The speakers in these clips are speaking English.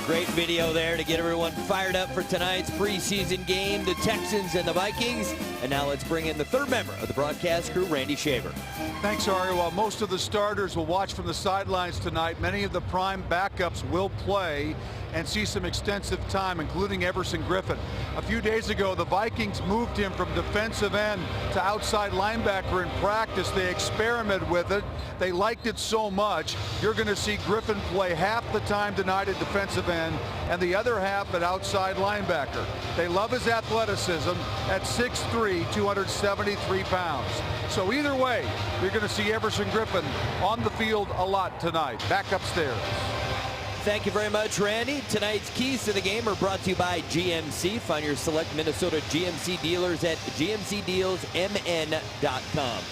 Great video there to get everyone fired up for tonight's preseason game, the Texans and the Vikings. And now let's bring in the third member of the broadcast crew, Randy Shaver. Thanks, Ari. While most of the starters will watch from the sidelines tonight, many of the prime backups will play and see some extensive time, including Everson Griffen. A few days ago, the Vikings moved him from defensive end to outside linebacker in practice. They experimented with it. They liked it so much, you're going to see Griffen play half the time tonight at defensive end and the other half at outside linebacker. They love his athleticism at 6'3", 273 pounds. So either way, you're going to see Everson Griffen on the field a lot tonight. Back upstairs. Thank you very much, Randy. Tonight's keys to the game are brought to you by GMC. Find your select Minnesota GMC dealers at gmcdealsmn.com.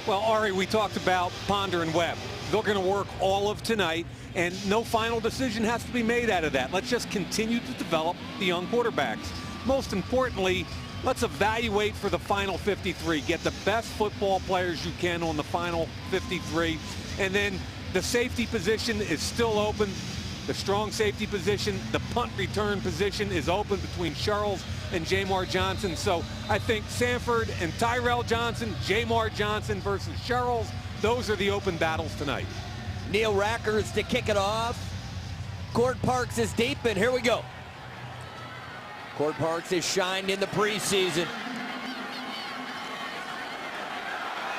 Well, Ari, we talked about Ponder and Webb. They're going to work all of tonight, and no final decision has to be made out of that. Let's just continue to develop the young quarterbacks. Most importantly, let's evaluate for the final 53. Get the best football players you can on the final 53. And then the safety position is still open. The strong safety position, the punt return position is open between Charles and Jamar Johnson. So I think Sanford and Tyrell Johnson, Jamar Johnson versus Charles, those are the open battles tonight. Neil Rackers to kick it off. Court Parks is deep, and here we go. Court Parks has shined in the preseason.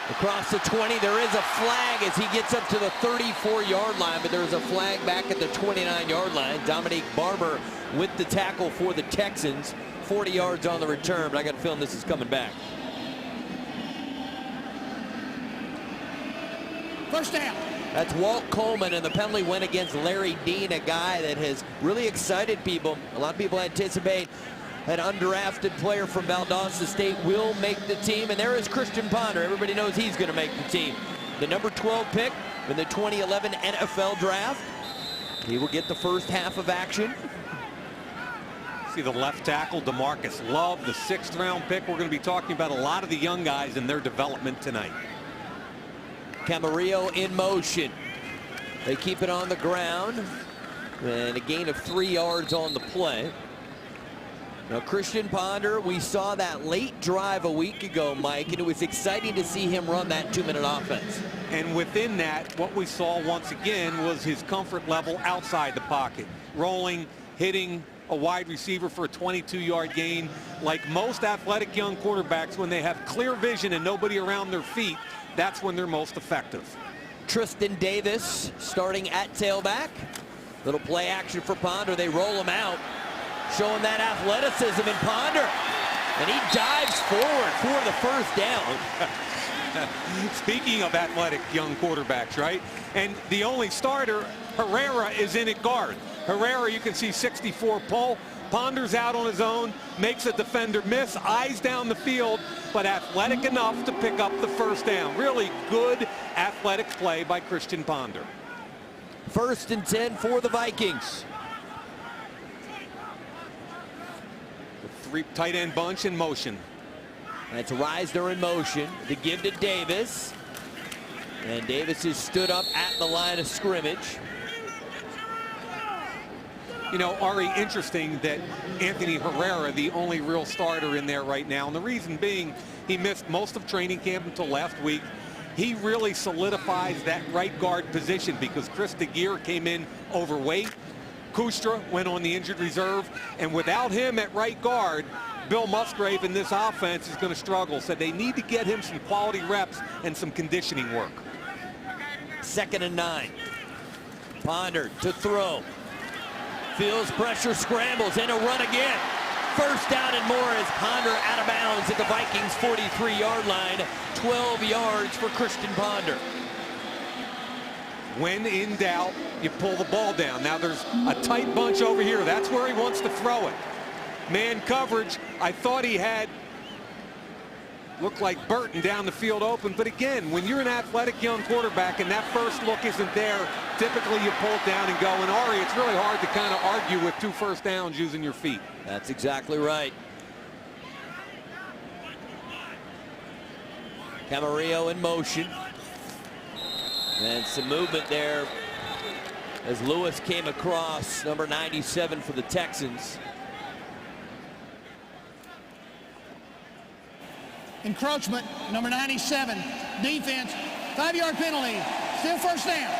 Across the 20, there is a flag as he gets up to the 34-yard line, but there's a flag back at the 29-yard line. Dominique Barber with the tackle for the Texans. 40 yards on the return, but I got a feeling this is coming back. First down. That's Walt Coleman, and the penalty went against Larry Dean, a guy that has really excited people. A lot of people anticipate an undrafted player from Valdosta State will make the team, and there is Christian Ponder. Everybody knows he's going to make the team. The number 12 pick in the 2011 NFL draft. He will get the first half of action. See the left tackle, DeMarcus Love, the 6th round pick. We're going to be talking about a lot of the young guys and their development tonight. Camarillo in motion. They keep it on the ground, and a gain of 3 yards on the play. Now, Christian Ponder, we saw that late drive a week ago, Mike, and it was exciting to see him run that 2-minute offense. And within that, what we saw once again was his comfort level outside the pocket. Rolling, hitting a wide receiver for a 22-yard gain. Like most athletic young quarterbacks, when they have clear vision and nobody around their feet, that's when they're most effective. Tristan Davis starting at tailback. Little play action for Ponder. They roll him out, showing that athleticism in Ponder. And he dives forward for the first down. Speaking of athletic young quarterbacks, right? And the only starter, Herrera, is in at guard. Herrera, you can see 64 pull. Ponder's out on his own, makes a defender miss, eyes down the field, but athletic enough to pick up the first down. Really good athletic play by Christian Ponder. 1st and 10 for the Vikings. The 3 tight end bunch in motion. That's Reisner in motion. The give to Davis. And Davis is stood up at the line of scrimmage. You know, Ari, interesting that Anthony Herrera, the only real starter in there right now. And the reason being, he missed most of training camp until last week. He really solidifies that right guard position because Chris DeGear came in overweight. Kustra went on the injured reserve. And without him at right guard, Bill Musgrave in this offense is going to struggle. So they need to get him some quality reps and some conditioning work. 2nd and 9. Ponder to throw. Feels pressure, scrambles, and a run again. First down and more as Ponder out of bounds at the Vikings 43-yard line. 12 yards for Christian Ponder. When in doubt, you pull the ball down. Now there's a tight bunch over here. That's where he wants to throw it. Man coverage. I thought he had, looked like Burton down the field open. But again, when you're an athletic young quarterback and that first look isn't there, typically you pull it down and go. And Ari, it's really hard to kind of argue with 2 first downs using your feet. That's exactly right. Camarillo in motion. And some movement there as Lewis came across, number 97 for the Texans. Encroachment, number 97. Defense, 5-yard penalty. Still first down.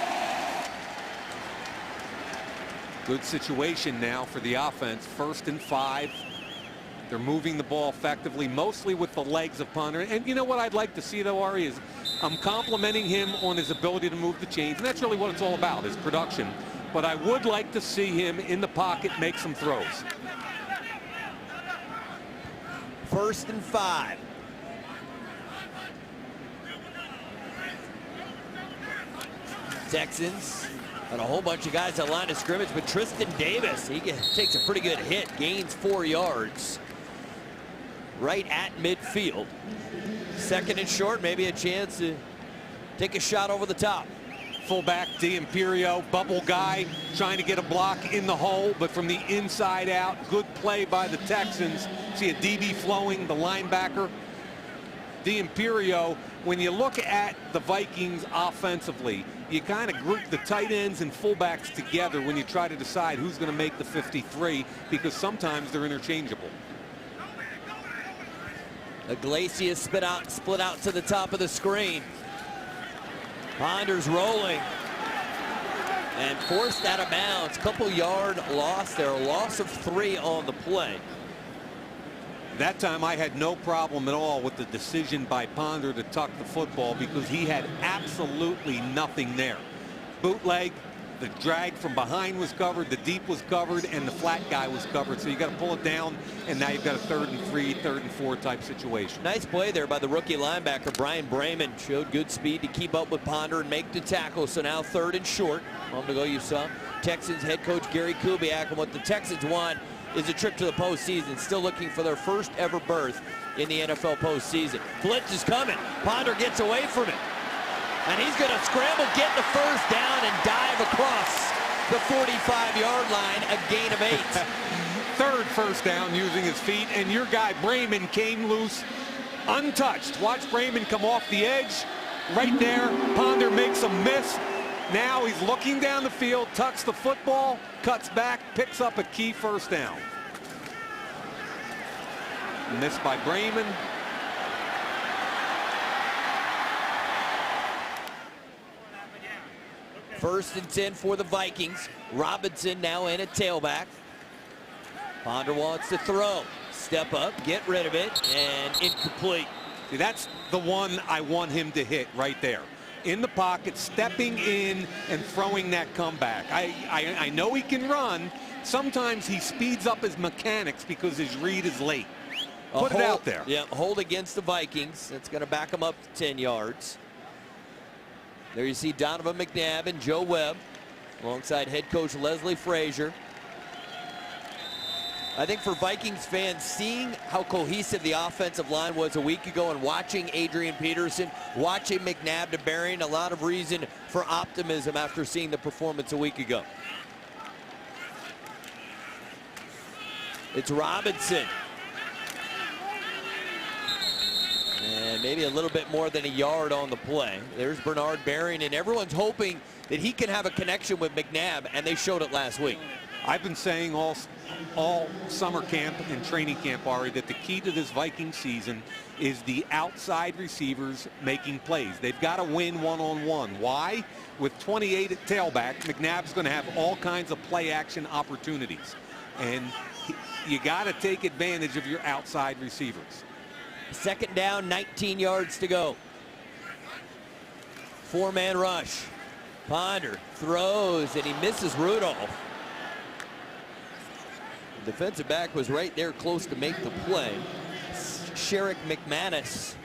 Good situation now for the offense. 1st and 5. They're moving the ball effectively, mostly with the legs of Ponder. And you know what I'd like to see, though, Ari, is I'm complimenting him on his ability to move the chains. And that's really what it's all about, his production. But I would like to see him in the pocket make some throws. 1st and 5. Texans and a whole bunch of guys at line of scrimmage, but Tristan Davis, he takes a pretty good hit, gains 4 yards right at midfield. 2nd and short, maybe a chance to take a shot over the top. Fullback D'Imperio, bubble guy, trying to get a block in the hole, but from the inside out. Good play by the Texans. See a DB flowing, the linebacker. D'Imperio, when you look at the Vikings offensively, you kind of group the tight ends and fullbacks together when you try to decide who's going to make the 53, because sometimes they're interchangeable. Iglesias split out to the top of the screen. Ponder's rolling and forced out of bounds. Couple yard loss there, a loss of 3 on the play. That time I had no problem at all with the decision by Ponder to tuck the football, because he had absolutely nothing there. Bootleg, the drag from behind was covered, the deep was covered, and the flat guy was covered. So you got to pull it down, and now you've got a 3rd and 3, 3rd and 4 type situation. Nice play there by the rookie linebacker Brian Brayman. Showed good speed to keep up with Ponder and make the tackle. So now 3rd and short. Moment ago you saw Texans head coach Gary Kubiak, and what the Texans want is a trip to the postseason. Still looking for their first ever berth in the NFL postseason. Blitz is coming. Ponder gets away from it. And he's going to scramble, get the 1st down, and dive across the 45-yard line, a gain of 8. 3rd first down using his feet, and your guy Brayman came loose untouched. Watch Brayman come off the edge. Right there, Ponder makes a miss. Now he's looking down the field, tucks the football, cuts back, picks up a key 1st down. Missed by Brayman. First and 10 for the Vikings. Robinson now in at tailback. Ponder wants to throw. Step up, get rid of it, and incomplete. See, that's the one I want him to hit right there. In the pocket, stepping in and throwing that comeback. I know he can run. Sometimes he speeds up his mechanics because his read is late. Put it out there. Yeah, hold against the Vikings. That's going to back him up to 10 yards. There you see Donovan McNabb and Joe Webb alongside head coach Leslie Frazier. I think for Vikings fans, seeing how cohesive the offensive line was a week ago and watching Adrian Peterson, watching McNabb to Berrien, a lot of reason for optimism after seeing the performance a week ago. It's Robinson. And maybe a little bit more than a yard on the play. There's Bernard Berrien, and everyone's hoping that he can have a connection with McNabb, and they showed it last week. I've been saying all summer camp and training camp, Ari, that the key to this Viking season is the outside receivers making plays. They've got to win one-on-one. Why? With 28 at tailback, McNabb's going to have all kinds of play action opportunities. And you got to take advantage of your outside receivers. 2nd down, 19 yards to go. 4-man rush. Ponder throws, and he misses Rudolph. The defensive back was right there close to make the play. Sherrick McManus.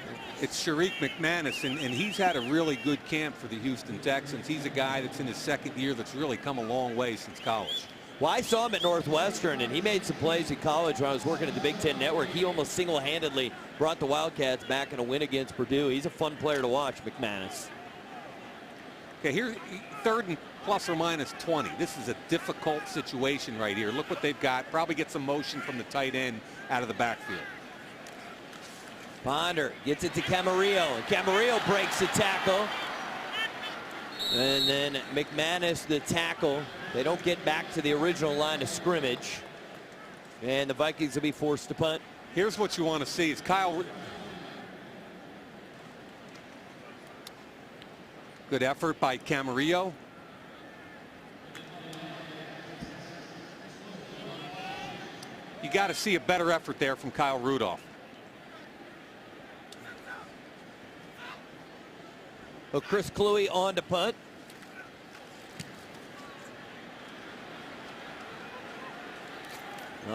It's Sherrick McManus, and he's had a really good camp for the Houston Texans. He's a guy that's in his 2nd year that's really come a long way since college. Well, I saw him at Northwestern, and he made some plays in college when I was working at the Big Ten Network. He almost single-handedly brought the Wildcats back in a win against Purdue. He's a fun player to watch, McManus. Okay, here's 3rd and plus or minus 20. This is a difficult situation right here. Look what they've got. Probably get some motion from the tight end out of the backfield. Ponder gets it to Camarillo, and Camarillo breaks the tackle. And then McManus, the tackle. They don't get back to the original line of scrimmage. And the Vikings will be forced to punt. Here's what you want to see is Kyle. Good effort by Camarillo. You got to see a better effort there from Kyle Rudolph. Well, Chris Cluey on to punt.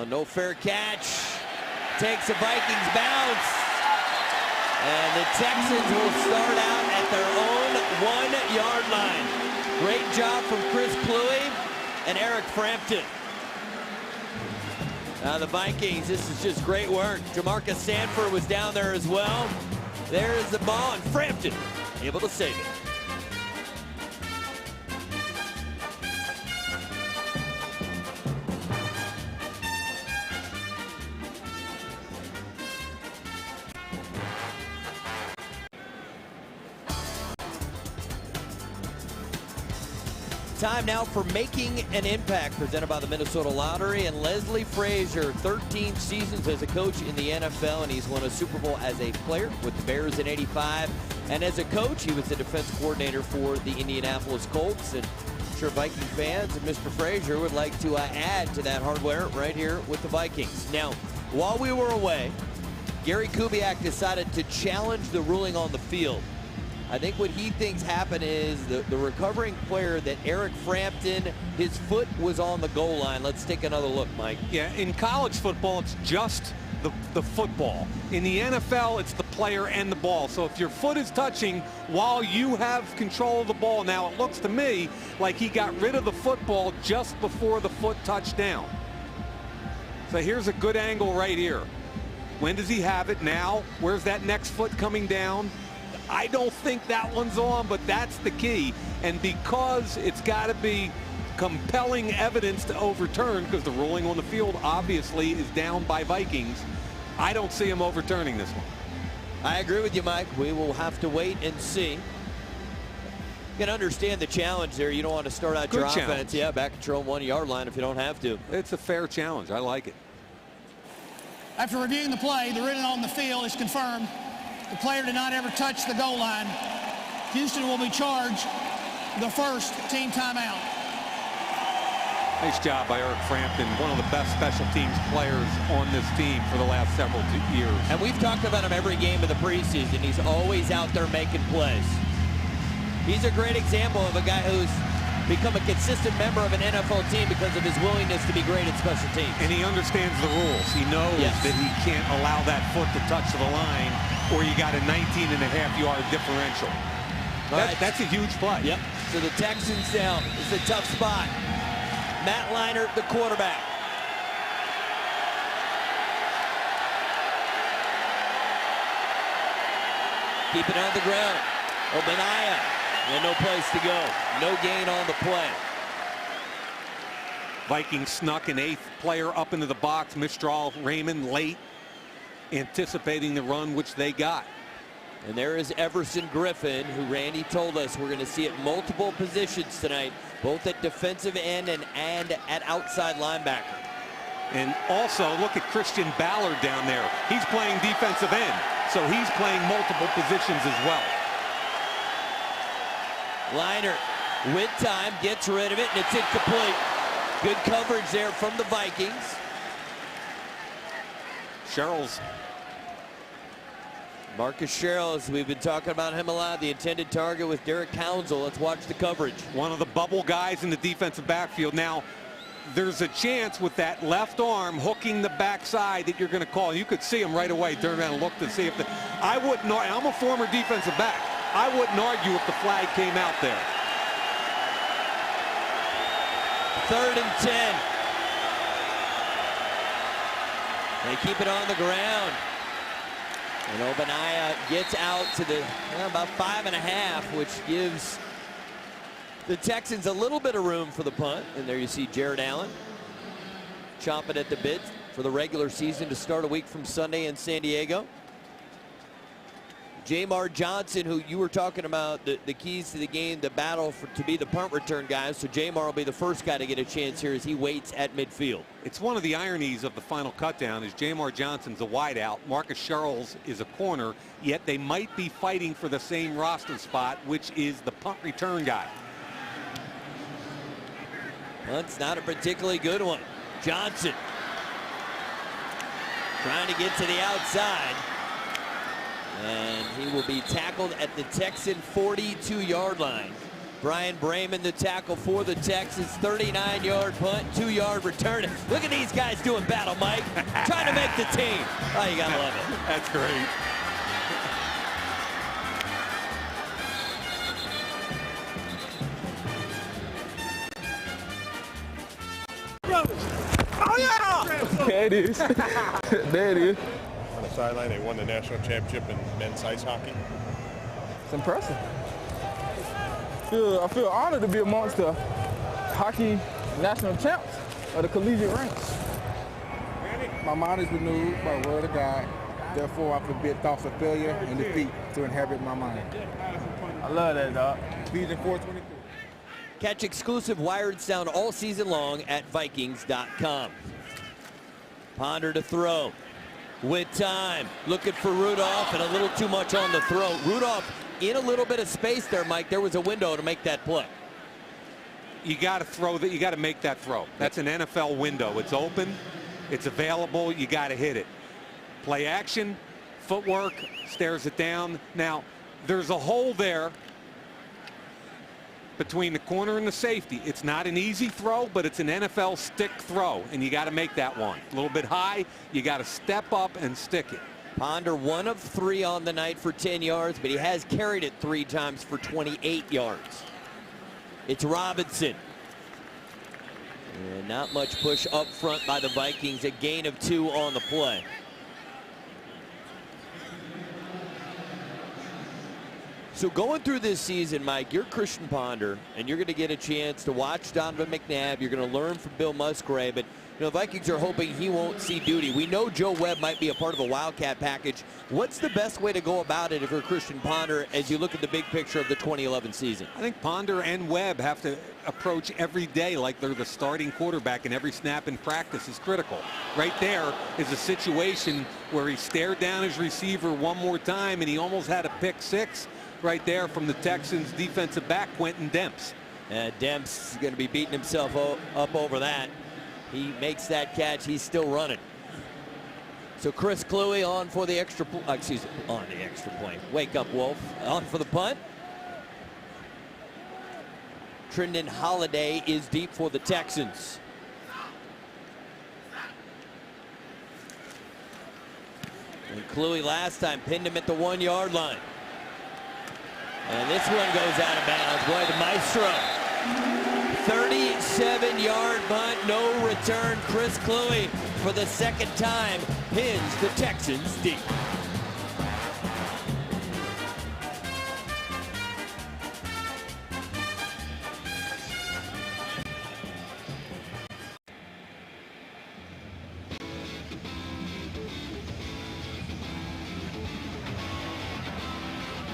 No fair catch. Takes a Vikings bounce. And the Texans will start out at their own 1-yard line. Great job from Chris Cluey and Eric Frampton. The Vikings, this is just great work. Jamarcus Sanford was down there as well. There's the ball, and Frampton able to save it. Time now for Making an Impact, presented by the Minnesota Lottery. And Leslie Frazier, 13 seasons as a coach in the NFL, and he's won a Super Bowl as a player with the Bears in '85. And as a coach, he was the defense coordinator for the Indianapolis Colts. And I'm sure Viking fans and Mr. Frazier would like to add to that hardware right here with the Vikings. Now, while we were away, Gary Kubiak decided to challenge the ruling on the field. I think what he thinks happened is the recovering player, that Eric Frampton, his foot was on the goal line. Let's take another look, Mike. Yeah, in college football, it's just the football. In the NFL, it's the player and the ball. So if your foot is touching while you have control of the ball, now it looks to me like he got rid of the football just before the foot touched down. So here's a good angle right here. When does he have it now? Where's that next foot coming down? I don't think that one's on, but that's the key. And because it's got to be compelling evidence to overturn, because the ruling on the field obviously is down by Vikings, I don't see him overturning this one. I agree with you, Mike. We will have to wait and see. You can understand the challenge there. You don't want to start out your offense, back at your own 1-yard line if you don't have to. It's a fair challenge. I like it. After reviewing the play, the written on the field is confirmed. The player did not ever touch the goal line. Houston will be charged the first team timeout. Nice job by Eric Frampton, one of the best special teams players on this team for the last several years. And we've talked about him every game of the preseason. He's always out there making plays. He's a great example of a guy who's become a consistent member of an NFL team because of his willingness to be great at special teams. And he understands the rules. He knows that he can't allow that foot to touch the line, or you got a 19.5-yard differential. That's a huge play. Yep. So the Texans down. It's a tough spot. Matt Leinart, the quarterback. Keep it on the ground. Obadiah. And no place to go. No gain on the play. Vikings snuck an 8th player up into the box. Mistral Raymond late, anticipating the run, which they got. And there is Everson Griffin, who Randy told us we're going to see at multiple positions tonight, both at defensive end and at outside linebacker. And also look at Christian Ballard down there. He's playing defensive end, so he's playing multiple positions as well. Leinart with time gets rid of it, and it's incomplete. Good coverage there from the Vikings. Sherrill's. Marcus Sherrill, we've been talking about him a lot, the intended target with Derek Counsell. Let's watch the coverage. One of the bubble guys in the defensive backfield. Now, there's a chance with that left arm hooking the backside that you're going to call. You could see him right away turn around and look to see if the. I wouldn't. I'm a former defensive back. I wouldn't argue if the flag came out there. 3rd and 10. They keep it on the ground. And Obadiah gets out to the about 5.5, which gives the Texans a little bit of room for the punt. And there you see Jared Allen chomping at the bit for the regular season to start a week from Sunday in San Diego. Jamar Johnson, who you were talking about, the keys to the game, the battle to be the punt return guy. So Jamar will be the first guy to get a chance here as he waits at midfield. It's one of the ironies of the final cutdown is Jamar Johnson's a wideout. Marcus Sherrills is a corner, yet they might be fighting for the same roster spot, which is the punt return guy. Punt's not a particularly good one. Johnson trying to get to the outside. And he will be tackled at the Texan 42-yard line. Brian Brayman, the tackle for the Texans. 39-yard punt, 2-yard return. Look at these guys doing battle, Mike. Trying to make the team. Oh, you gotta love it. That's great. Oh, yeah! There it is. There it is. On the sideline, they won the national championship in men's ice hockey. It's impressive. I feel honored to be amongst the hockey national champs of the collegiate ranks. My mind is renewed by the word of God. Therefore, I forbid thoughts of failure and defeat to inhabit my mind. I love that, dog. Ephesians 4:23. Catch exclusive Wired Sound all season long at Vikings.com. Ponder to throw. With time, looking for Rudolph, and a little too much on the throw. Rudolph in a little bit of space there, Mike. There was a window to make that play. You got to throw that. You got to make that throw. That's an NFL window. It's open. It's available. You got to hit it. Play action, footwork, stares it down. Now, there's a hole there between the corner and the safety. It's not an easy throw, but it's an NFL stick throw, and you got to make that one. A little bit high, you got to step up and stick it. Ponder 1 of 3 on the night for 10 yards, but he has carried it 3 times for 28 yards. It's Robinson. And not much push up front by the Vikings. A gain of 2 on the play. So going through this season, Mike, you're Christian Ponder, and you're going to get a chance to watch Donovan McNabb. You're going to learn from Bill Musgrave, but the Vikings are hoping he won't see duty. We know Joe Webb might be a part of a Wildcat package. What's the best way to go about it if you're Christian Ponder as you look at the big picture of the 2011 season? I think Ponder and Webb have to approach every day like they're the starting quarterback, and every snap in practice is critical. Right there is a situation where he stared down his receiver one more time, and he almost had a pick 6 right there from the Texans defensive back, Quentin Demps. Demps is going to be beating himself up over that. He makes that catch. He's still running. So Chris Cluey on for the extra point. Wake up, Wolf. On for the punt. Trendon Holiday is deep for the Texans. And Cluey last time pinned him at the 1-yard line. And this one goes out of bounds. Boy, the maestro. 37-yard punt, no return. Chris Cluey, for the second time, pins the Texans deep.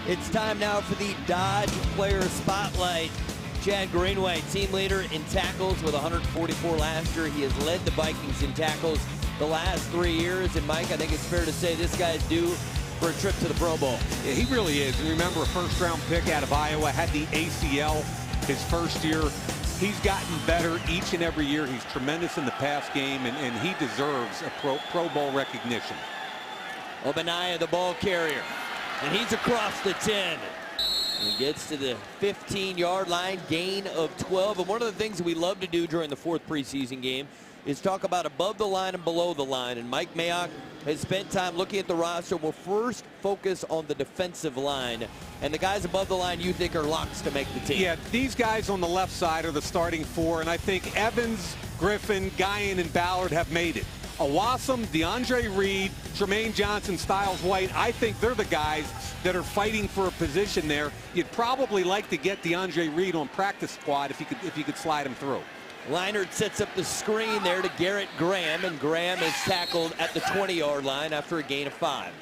It's time now for the Dodge Player Spotlight. Chad Greenway, team leader in tackles with 144 last year. He has led the Vikings in tackles the last 3 years. And Mike, I think it's fair to say this guy's due for a trip to the Pro Bowl. Yeah, he really is. And remember, a first-round pick out of Iowa, had the ACL his first year. He's gotten better each and every year. He's tremendous in the pass game, and he deserves a Pro Bowl recognition. Obaniah, the ball carrier. And he's across the 10. He gets to the 15-yard line, gain of 12. And one of the things that we love to do during the 4th preseason game is talk about above the line and below the line. And Mike Mayock has spent time looking at the roster. We'll first focus on the defensive line. And the guys above the line you think are locks to make the team. Yeah, these guys on the left side are the starting 4. And I think Evans, Griffin, Guyan, and Ballard have made it. Awasam, DeAndre Reed, Tremaine Johnson, Styles White, I think they're the guys that are fighting for a position there. You'd probably like to get DeAndre Reed on practice squad if you could slide him through. Leinart sets up the screen there to Garrett Graham, and Graham is tackled at the 20-yard line after a gain of 5.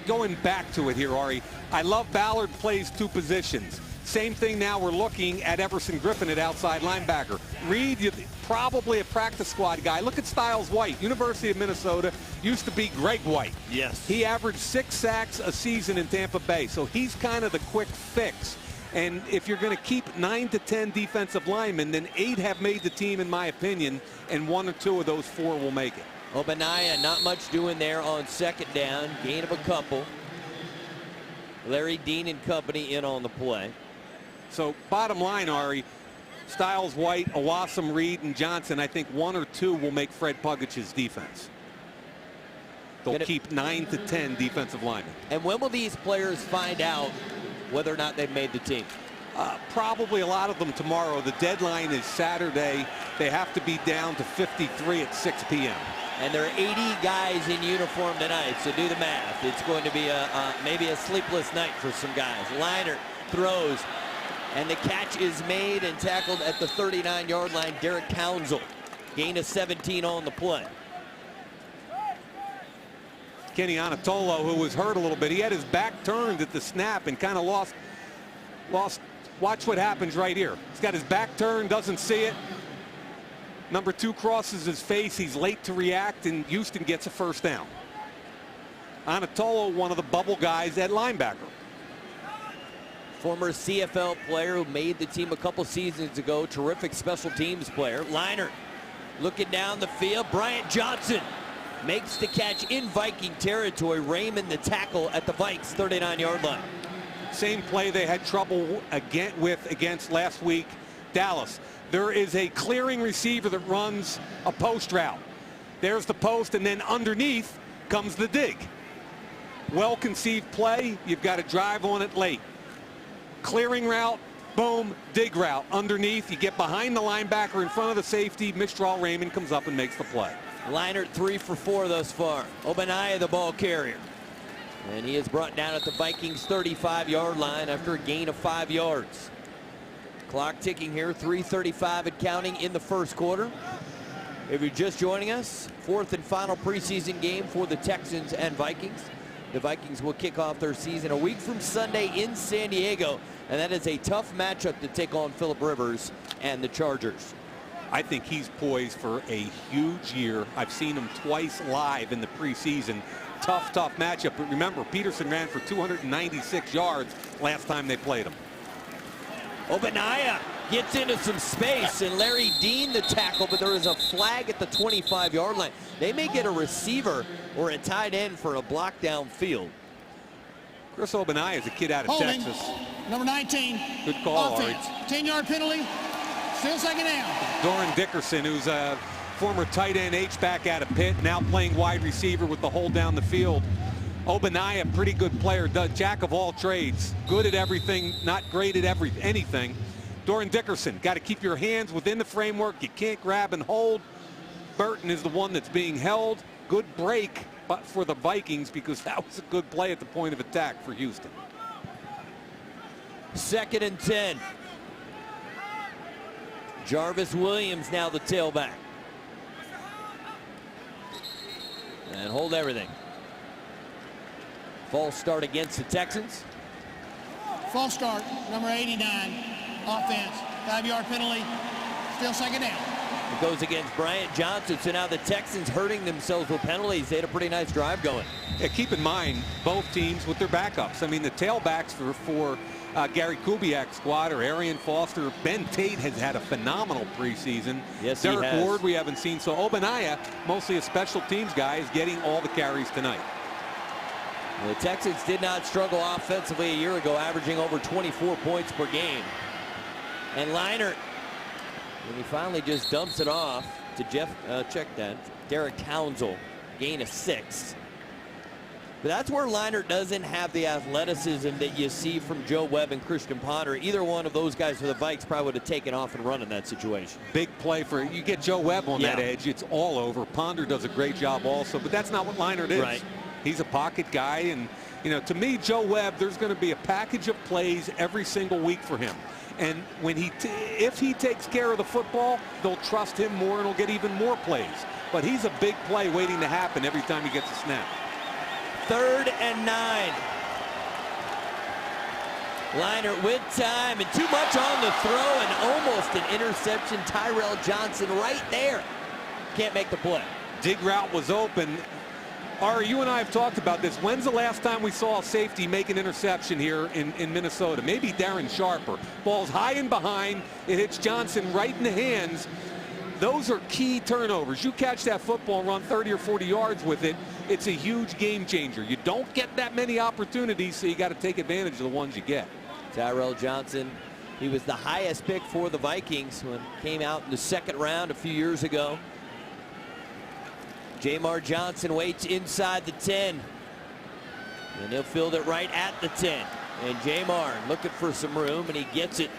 going back to it here, Ari, I love Ballard plays two positions. Same thing now, we're looking at Everson Griffin at outside linebacker. Reed, probably a practice squad guy. Look at Styles White, University of Minnesota, used to be Greg White. Yes. He averaged 6 sacks a season in Tampa Bay, so he's kind of the quick fix. And if you're going to keep 9 to 10 defensive linemen, then 8 have made the team, in my opinion, and 1 or 2 of those 4 will make it. Obanaya, not much doing there on second down. Gain of a couple. Larry Dean and company in on the play. So bottom line, Ari, Styles White, Awasam, Reed, and Johnson, I think 1 or 2 will make Fred Pugich's defense. They'll keep 9 to 10 defensive linemen. And when will these players find out whether or not they've made the team? Probably a lot of them tomorrow. The deadline is Saturday. They have to be down to 53 at 6 p.m. And there are 80 guys in uniform tonight, so do the math. It's going to be maybe a sleepless night for some guys. Liner throws, and the catch is made and tackled at the 39-yard line. Derek Counsell, gain of 17 on the play. Kenny Anatolo, who was hurt a little bit, he had his back turned at the snap and kind of lost. Watch what happens right here. He's got his back turned, doesn't see it. Number 2 crosses his face. He's late to react, and Houston gets a first down. Anatolo, one of the bubble guys at linebacker. Former CFL player who made the team a couple seasons ago. Terrific special teams player. Liner looking down the field. Bryant Johnson makes the catch in Viking territory. Raymond the tackle at the Vikes 39-yard line. Same play they had trouble against last week, Dallas. There is a clearing receiver that runs a post route. There's the post, and then underneath comes the dig. Well-conceived play. You've got to drive on it late. Clearing route, boom, dig route. Underneath, you get behind the linebacker in front of the safety. Mistral Raymond comes up and makes the play. Leinart 3 for 4 thus far. Obanaya the ball carrier. And he is brought down at the Vikings 35-yard line after a gain of 5 yards. Clock ticking here, 3:35 and counting in the first quarter. If you're just joining us, 4th and final preseason game for the Texans and Vikings. The Vikings will kick off their season a week from Sunday in San Diego, and that is a tough matchup to take on Phillip Rivers and the Chargers. I think he's poised for a huge year. I've seen him twice live in the preseason. Tough matchup. But remember, Peterson ran for 296 yards last time they played him. Obanaya gets into some space, and Larry Dean the tackle, but there is a flag at the 25-yard line. They may get a receiver or a tight end for a block downfield. Chris Obanaya is a kid out of Holding. Texas. Number 19. Good call, Ari. Offense. 10-yard penalty. Still second down. Doran Dickerson, who's a former tight end H-back out of Pitt, now playing wide receiver with the hold down the field. Obanaya, pretty good player, jack of all trades, good at everything, not great at anything. Doran Dickerson, got to keep your hands within the framework. You can't grab and hold. Burton is the one that's being held. Good break, but for the Vikings, because that was a good play at the point of attack for Houston. 2nd and 10. Jarvis Williams now the tailback. And hold everything. False start against the Texans. False start, number 89. Offense. 5-yard penalty. Still second down. It goes against Bryant Johnson. So now the Texans hurting themselves with penalties. They had a pretty nice drive going. Yeah, keep in mind, both teams with their backups. I mean, the tailbacks for Gary Kubiak's squad or Arian Foster. Ben Tate has had a phenomenal preseason. Yes, Derek he has. Ward we haven't seen. So Obanaya, mostly a special teams guy, is getting all the carries tonight. The Texans did not struggle offensively a year ago, averaging over 24 points per game. And Leinart, when he finally just dumps it off to Derek Counsell, gain of 6. But that's where Leinart doesn't have the athleticism that you see from Joe Webb and Christian Ponder. Either one of those guys for the Vikes probably would have taken off and run in that situation. Big play for you. Get Joe Webb on that edge, it's all over. Ponder does a great job also, but that's not what Leinart is. Right. He's a pocket guy, and to me, Joe Webb, there's going to be a package of plays every single week for him. And when if he takes care of the football, they'll trust him more and he'll get even more plays. But he's a big play waiting to happen every time he gets a snap. 3rd and 9. Leinart with time and too much on the throw and almost an interception. Tyrell Johnson right there. Can't make the play. Dig route was open. Ari, you and I have talked about this. When's the last time we saw a safety make an interception here in Minnesota? Maybe Darren Sharper. Ball's high and behind. It hits Johnson right in the hands. Those are key turnovers. You catch that football and run 30 or 40 yards with it, it's a huge game changer. You don't get that many opportunities, so you got to take advantage of the ones you get. Tyrell Johnson, he was the highest pick for the Vikings when he came out in the 2nd round a few years ago. Jamar Johnson waits inside the 10. And he'll field it right at the 10. And Jamar looking for some room, and he gets it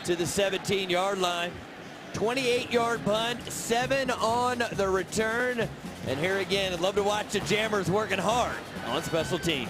to the 17-yard line. 28-yard punt, 7 on the return. And here again, I'd love to watch the Jammers working hard on special teams.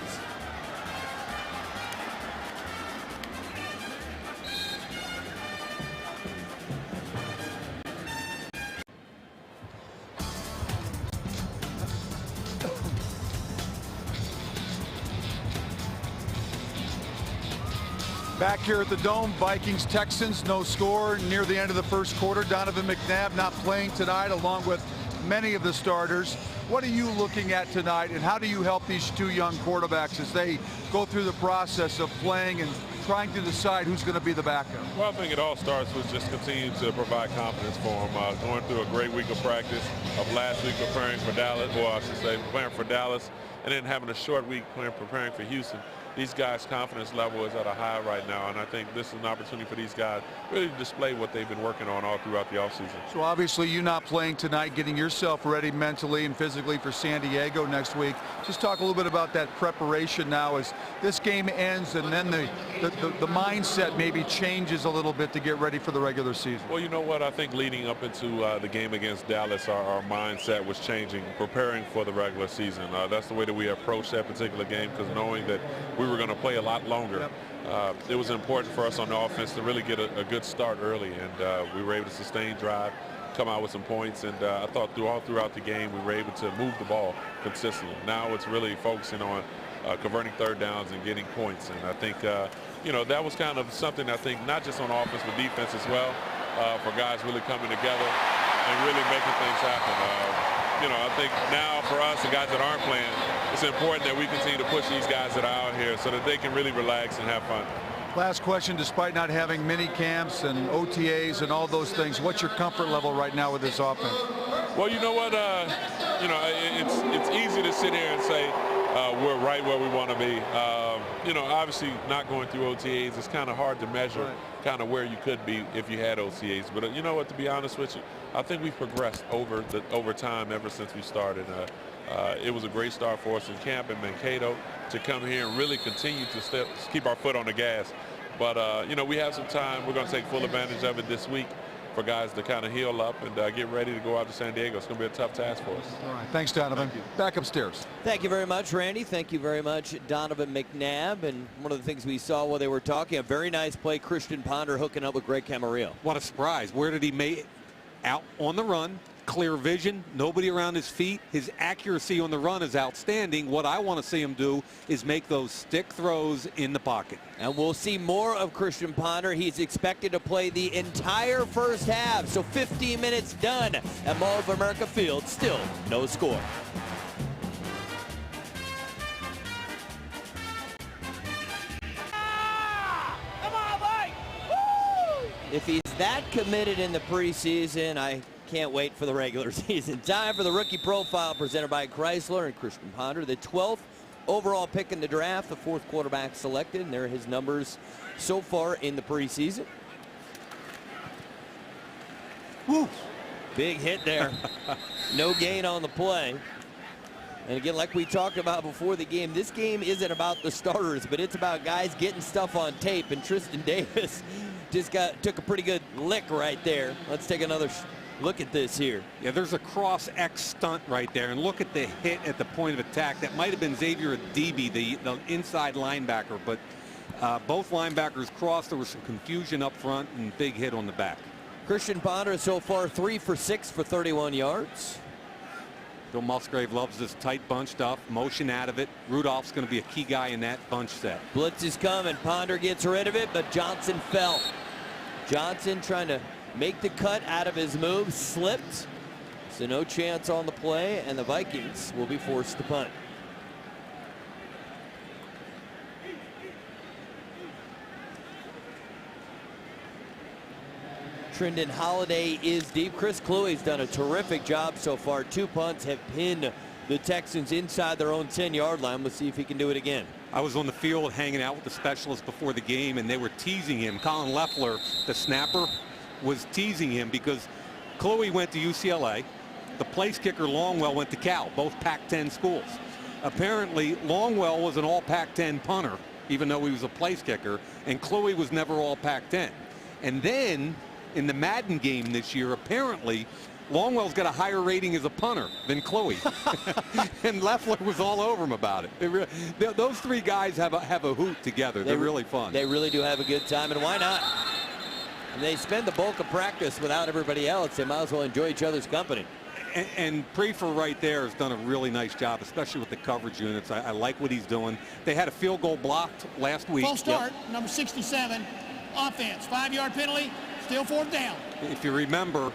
Back here at the Dome, Vikings, Texans, no score near the end of the 1st quarter. Donovan McNabb not playing tonight, along with many of the starters. What are you looking at tonight, and how do you help these 2 young quarterbacks as they go through the process of playing and trying to decide who's going to be the backup? Well, I think it all starts with just continuing to provide confidence for them. Going through a great week of practice of last week preparing for Dallas, or I should say preparing for Dallas, and then having a short week preparing for Houston. These guys' confidence level is at a high right now, and I think this is an opportunity for these guys really to display what they've been working on all throughout the offseason. So obviously you not playing tonight, getting yourself ready mentally and physically for San Diego next week. Just talk a little bit about that preparation now as this game ends, and then the mindset maybe changes a little bit to get ready for the regular season. Well, you know what? I think leading up into the game against Dallas, our mindset was changing, preparing for the regular season. That's the way that we approached that particular game, because knowing that we were going to play a lot longer. Yep. It was important for us on the offense to really get a good start early, and we were able to sustain drive, come out with some points, and I thought all throughout the game we were able to move the ball consistently. Now it's really focusing on converting 3rd downs and getting points, and I think you know, that was kind of something I think not just on offense but defense as well, for guys really coming together and really making things happen. You know, I think now for us, the guys that aren't playing, it's important that we continue to push these guys that are out here so that they can really relax and have fun. Last question, despite not having mini camps and OTAs and all those things, what's your comfort level right now with this offense? Well, you know what, you know, it's easy to sit here and say we're right where we want to be. You know, obviously not going through OTAs, it's kind of hard to measure kind of where you could be if you had OTAs. But you know what, to be honest with you, I think we've progressed over time ever since we started. It was a great start for us in camp in Mankato to come here and really continue to keep our foot on the gas. But, you know, we have some time. We're going to take full advantage of it this week for guys to kind of heal up and get ready to go out to San Diego. It's going to be a tough task for us. All right. Thanks, Donovan. Thank you. Back upstairs. Thank you very much, Randy. Thank you very much, Donovan McNabb. And one of the things we saw while they were talking, a very nice play, Christian Ponder hooking up with Greg Camarillo. What a surprise. Where did he make it? Out on the run, clear vision, nobody around his feet. His accuracy on the run is outstanding. What I want to see him do is make those stick throws in the pocket. And we'll see more of Christian Ponder. He's expected to play the entire 1st half. So 15 minutes done at Mall of America Field. Still no score. If he's that committed in the preseason, I can't wait for the regular season. Time for the rookie profile presented by Chrysler and Christian Ponder, the 12th overall pick in the draft, the 4th quarterback selected, and there are his numbers so far in the preseason. Woo! Big hit there. No gain on the play. And again, like we talked about before the game, this game isn't about the starters, but it's about guys getting stuff on tape, and Tristan Davis just took a pretty good lick right there. Let's take another look at this here. Yeah, there's a cross X stunt right there, and look at the hit at the point of attack. That might have been Xavier Adebe, the inside linebacker, but both linebackers crossed. There was some confusion up front and big hit on the back. Christian Ponder so far 3 for 6 for 31 yards. Bill Musgrave loves this tight bunch stuff. Motion out of it. Rudolph's going to be a key guy in that bunch set. Blitz is coming. Ponder gets rid of it, but Johnson fell. Johnson trying to make the cut out of his move, slipped. So no chance on the play, and the Vikings will be forced to punt. Trendon Holiday is deep. Chris Kluwe's done a terrific job so far. 2 punts have pinned the Texans inside their own 10-yard line. We'll see if he can do it again. I was on the field hanging out with the specialists before the game, and they were teasing him. Colin Loeffler, the snapper, was teasing him because Kluwe went to UCLA. The place kicker Longwell went to Cal, both Pac-10 schools. Apparently, Longwell was an all Pac-10 punter, even though he was a place kicker, and Kluwe was never all Pac-10. And then in the Madden game this year, apparently Longwell's got a higher rating as a punter than Kluwe. And Loeffler was all over him about it. Those 3 guys have a hoot together. They're really fun. They really do have a good time, and why not? And they spend the bulk of practice without everybody else. They might as well enjoy each other's company. And Prefer right there has done a really nice job, especially with the coverage units. I like what he's doing. They had a field goal blocked last week. False start, number 67, offense, 5-yard penalty, still 4th down. If you remember,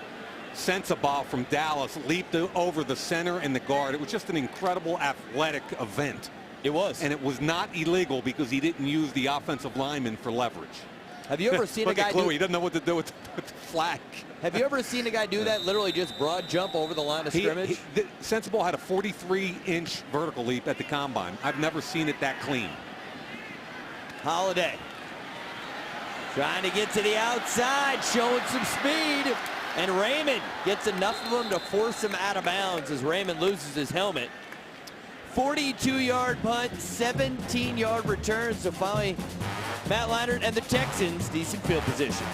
Sensabaugh from Dallas leaped over the center and the guard. It was just an incredible athletic event. It was. And it was not illegal because he didn't use the offensive lineman for leverage. Have you ever seen a guy He doesn't know what to do with the flag. Have you ever seen a guy do that? Literally just broad jump over the line of scrimmage? Sensabaugh had a 43-inch vertical leap at the combine. I've never seen it that clean. Holiday trying to get to the outside, showing some speed. And Raymond gets enough of him to force him out of bounds as Raymond loses his helmet. 42-yard punt, 17-yard return. So finally, Matt Leinart and the Texans, decent field position.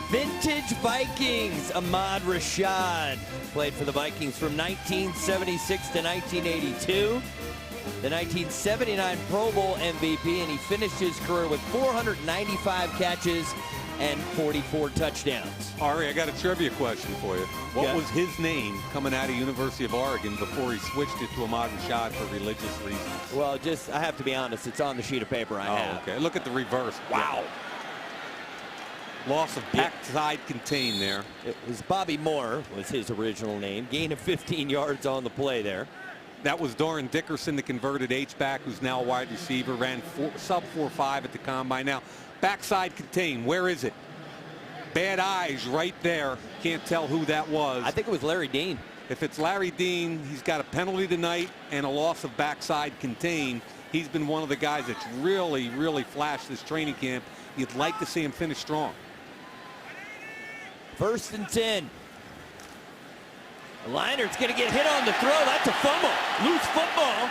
Vintage Vikings, Ahmad Rashad played for the Vikings from 1976 to 1982. The 1979 Pro Bowl MVP, and he finished his career with 495 catches and 44 touchdowns. Ari, I got a trivia question for you. What was his name coming out of University of Oregon before he switched it to Ahmad Rashad for religious reasons? Well, I have to be honest, it's on the sheet of paper I have. Okay. Look at the reverse. Wow. Loss of backside contain there. It was Bobby Moore was his original name. Gain of 15 yards on the play there. That was Doran Dickerson, the converted H-back, who's now a wide receiver, ran sub 4.5 at the combine. Now, backside contain, where is it? Bad eyes right there. Can't tell who that was. I think it was Larry Dean. If it's Larry Dean, he's got a penalty tonight and a loss of backside contain. He's been one of the guys that's really, really flashed this training camp. You'd like to see him finish strong. 1st and 10. Leinert's going to get hit on the throw. That's a fumble. Loose football.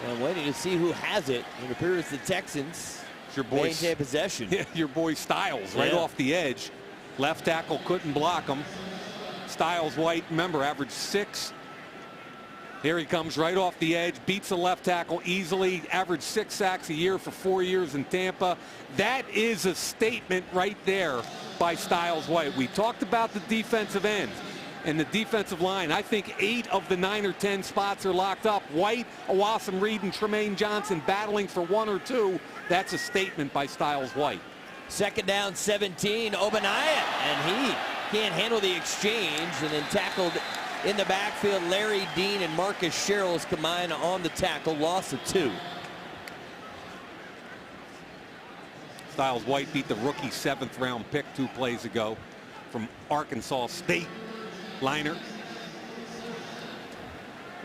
And waiting to see who has it. It appears the Texans maintain possession. Your boy Styles right off the edge. Left tackle couldn't block him. Styles White, remember, averaged 6. Here he comes right off the edge, beats the left tackle easily, averaged 6 sacks a year for 4 years in Tampa. That is a statement right there by Styles White. We talked about the defensive end and the defensive line. I think 8 of the 9 or 10 spots are locked up. White, Awasam Reed, and Tremaine Johnson battling for 1 or 2. That's a statement by Styles White. 2nd down, 17, Obaniah, and he can't handle the exchange, and then tackled in the backfield. Larry Dean and Marcus Sherrills combined on the tackle, loss of 2. Styles White beat the rookie 7th round pick 2 plays ago from Arkansas State. Leinart.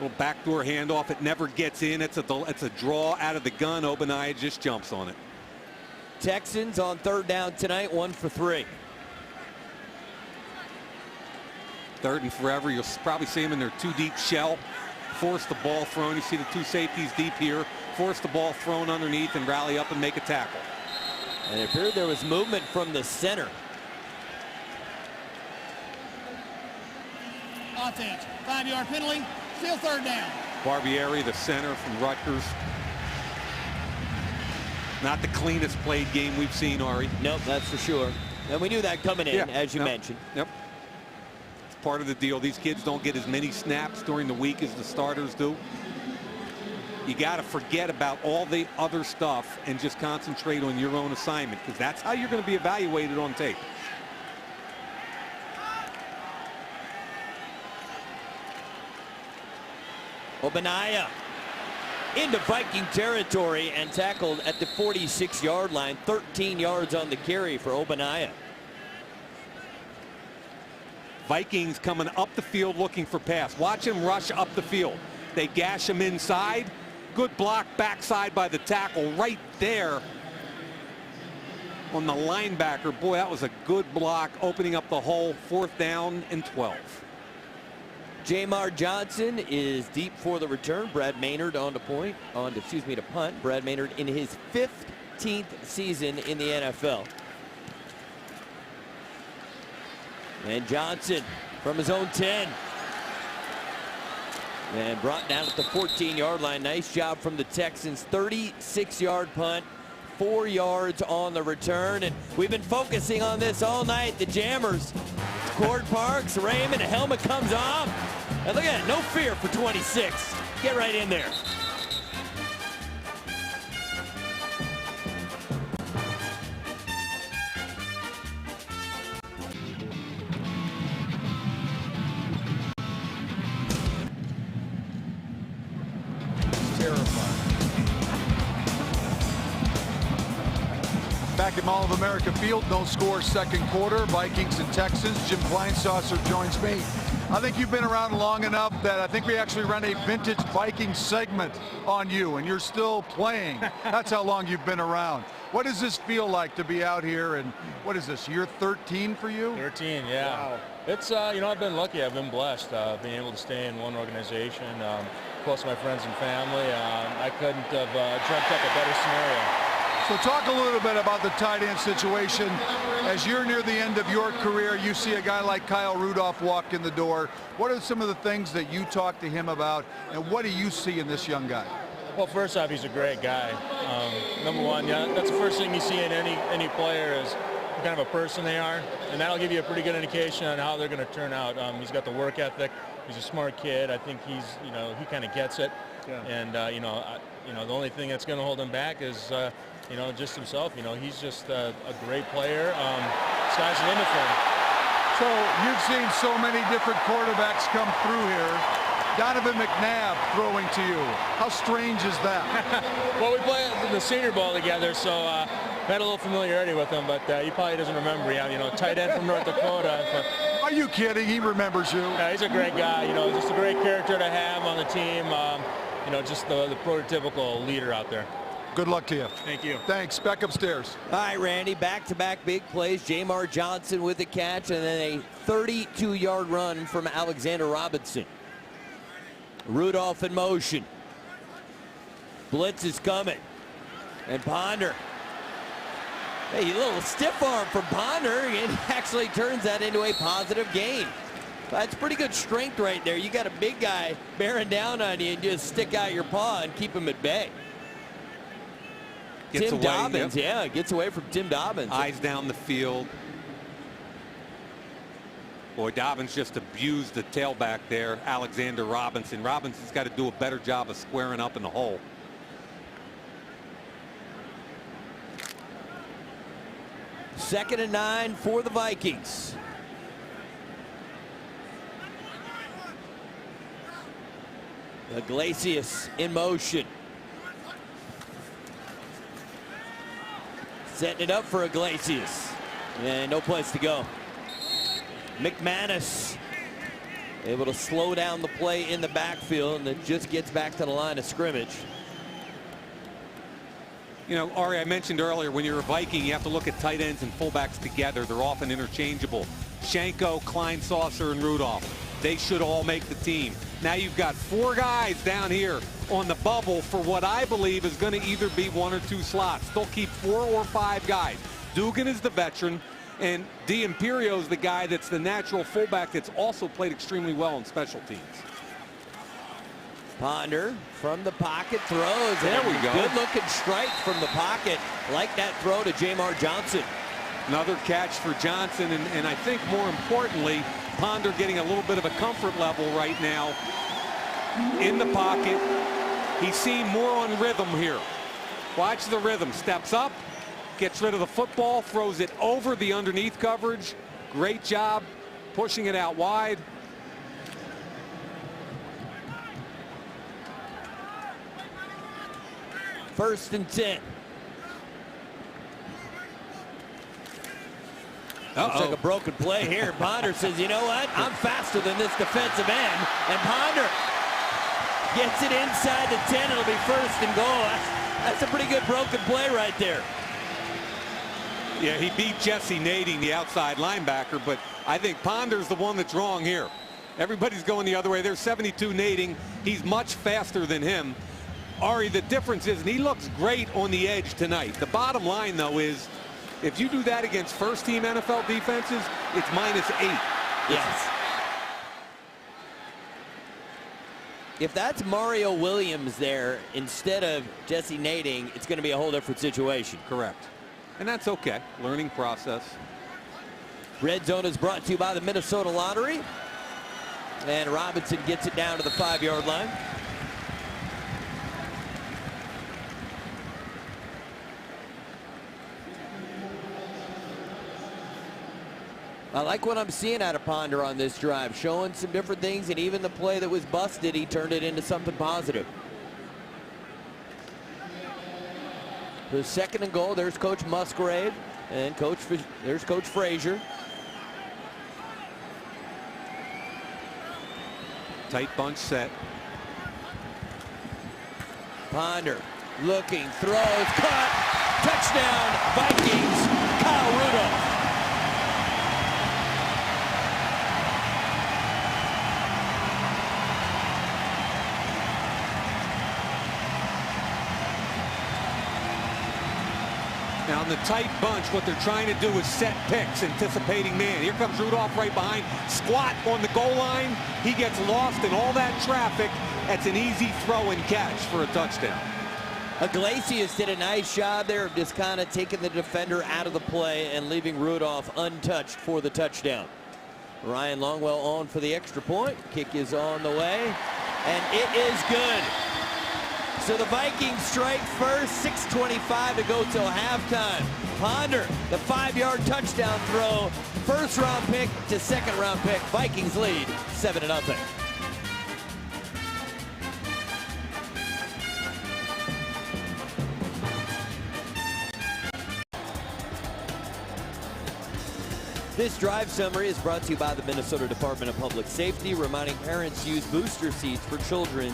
Little backdoor handoff. It never gets in. It's a draw out of the gun. Obaniah just jumps on it. Texans on 3rd down tonight, 1 for 3. 3rd and forever. You'll probably see them in their 2 deep shell. Force the ball thrown. You see the 2 safeties deep here. Force the ball thrown underneath and rally up and make a tackle. And it appeared there was movement from the center. Offense, 5-yard penalty, still 3rd down. Barbieri, the center from Rutgers, Not the cleanest played game we've seen, Ari. Nope, that's for sure. And we knew that coming in, as you mentioned. Yep. It's part of the deal. These kids don't get as many snaps during the week as the starters do. You got to forget about all the other stuff and just concentrate on your own assignment, because that's how you're going to be evaluated on tape. Ogbonnaya into Viking territory and tackled at the 46-yard line. 13 yards on the carry for Ogbonnaya. Vikings coming up the field looking for pass. Watch him rush up the field. They gash him inside. Good block backside by the tackle right there on the linebacker. Boy, that was a good block, opening up the hole. 4th down and 12. Jamar Johnson is deep for the return. Brad Maynard on to punt. Brad Maynard in his 15th season in the NFL. And Johnson from his own 10. And brought down at the 14-yard line. Nice job from the Texans. 36-yard punt. 4 yards on the return. And we've been focusing on this all night. The jammers. Cord Parks, Raymond, a helmet comes off. And look at it, no fear for 26. Get right in there. Back at Mall of America Field, no score second quarter. Vikings and Texans. Jim Kleinsasser joins me. I think you've been around long enough that I think we actually ran a vintage Vikings segment on you, and you're still playing. That's how long you've been around. What does this feel like to be out here, and what is this, year 13 for you? 13, yeah. Wow. It's, you know, I've been lucky. I've been blessed being able to stay in one organization, close to my friends and family. I couldn't have dreamt up a better scenario. So talk a little bit about the tight end situation. As you're near the end of your career, you see a guy like Kyle Rudolph walk in the door. What are some of the things that you talk to him about, and what do you see in this young guy? Well, first off, he's a great guy. Number one, yeah, that's the first thing you see in any player is what kind of a person they are, and that'll give you a pretty good indication on how they're going to turn out. He's got the work ethic. He's a smart kid. I think he's, you know, he kind of gets it. Yeah. And you know, the only thing that's going to hold him back is you know, just himself. You know, he's just a great player. Sky's the limit for him. So you've seen so many different quarterbacks come through here. Donovan McNabb throwing to you. How strange is that? Well, we played the Senior Bowl together, so had a little familiarity with him, but he probably doesn't remember. Yeah, you know, tight end from North Dakota. But, are you kidding? He remembers you. Yeah, he's a great guy. You know, just a great character to have on the team. You know, just the prototypical leader out there. Good luck to you. Thank you. Thanks. Back upstairs. All right, Randy, back-to-back big plays. Jamar Johnson with the catch, and then a 32-yard run from Alexander Robinson. Rudolph in motion. Blitz is coming. And Ponder. Hey, a little stiff arm from Ponder, and actually turns that into a positive gain. That's pretty good strength right there. You got a big guy bearing down on you, and just stick out your paw and keep him at bay. Gets Tim away, Dobbins, yep. yeah, gets away from Tim Dobbins. Eyes down the field. Boy, Dobbins just abused the tailback there, Alexander Robinson. Robinson's got to do a better job of squaring up in the hole. Second and 9 for the Vikings. Iglesias in motion. Setting it up for Iglesias. And no place to go. McManus able to slow down the play in the backfield, and it just gets back to the line of scrimmage. You know, Ari, I mentioned earlier, when you're a Viking, you have to look at tight ends and fullbacks together. They're often interchangeable. Schenko, Kleinsasser, and Rudolph. They should all make the team. Now you've got 4 guys down here on the bubble for what I believe is going to either be 1 or 2 slots. They'll keep 4 or 5 guys. Dugan is the veteran, and D'Imperio is the guy that's the natural fullback that's also played extremely well in special teams. Ponder from the pocket throws. There we go. Good looking strike from the pocket. Like that throw to Jamar Johnson. Another catch for Johnson, and I think more importantly, Ponder getting a little bit of a comfort level right now in the pocket. He seemed more on rhythm here. Watch the rhythm. Steps up, gets rid of the football, throws it over the underneath coverage. Great job pushing it out wide. First and 10. Looks like a broken play here. Ponder says, you know what? I'm faster than this defensive end. And Ponder gets it inside the 10. It'll be first and goal. That's a pretty good broken play right there. Yeah, he beat Jesse Nading, the outside linebacker, but I think Ponder's the one that's wrong here. Everybody's going the other way. There's 72 Nading. He's much faster than him. Ari, the difference is, and he looks great on the edge tonight. The bottom line, though, is if you do that against first-team NFL defenses, it's -8. Yes. If that's Mario Williams there instead of Jesse Nading, it's going to be a whole different situation. Correct. And that's okay. Learning process. Red Zone is brought to you by the Minnesota Lottery. And Robinson gets it down to the 5-yard line. I like what I'm seeing out of Ponder on this drive, showing some different things, and even the play that was busted, he turned it into something positive. The second and goal, there's Coach Musgrave, and there's Coach Frazier. Tight bunch set. Ponder looking, throws, cut, touchdown, Vikings, Kyle Rudolph. Now in the tight bunch, what they're trying to do is set picks, anticipating man. Here comes Rudolph right behind. Squat on the goal line. He gets lost in all that traffic. That's an easy throw and catch for a touchdown. Iglesias did a nice job there of just kind of taking the defender out of the play and leaving Rudolph untouched for the touchdown. Ryan Longwell on for the extra point. Kick is on the way, and it is good. So the Vikings strike first, 6:25 to go till halftime. Ponder, the 5-yard touchdown throw, first-round pick to second-round pick. Vikings lead 7-0. This drive summary is brought to you by the Minnesota Department of Public Safety, reminding parents to use booster seats for children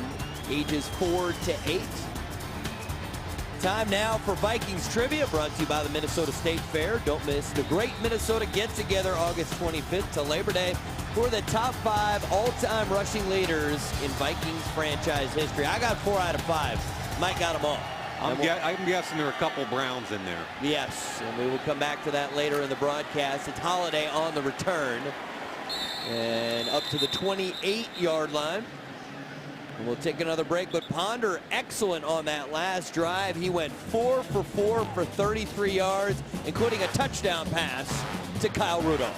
ages 4 to 8. Time now for Vikings trivia, brought to you by the Minnesota State Fair. Don't miss the Great Minnesota Get-Together August 25th to Labor Day for the top 5 all-time rushing leaders in Vikings franchise history. I got 4 out of 5. Mike got them all. I'm guessing there are a couple Browns in there. Yes, and we will come back to that later in the broadcast. It's Holiday on the return and up to the 28-yard line. And we'll take another break, but Ponder excellent on that last drive. He went 4 for 4 for 33 yards, including a touchdown pass to Kyle Rudolph.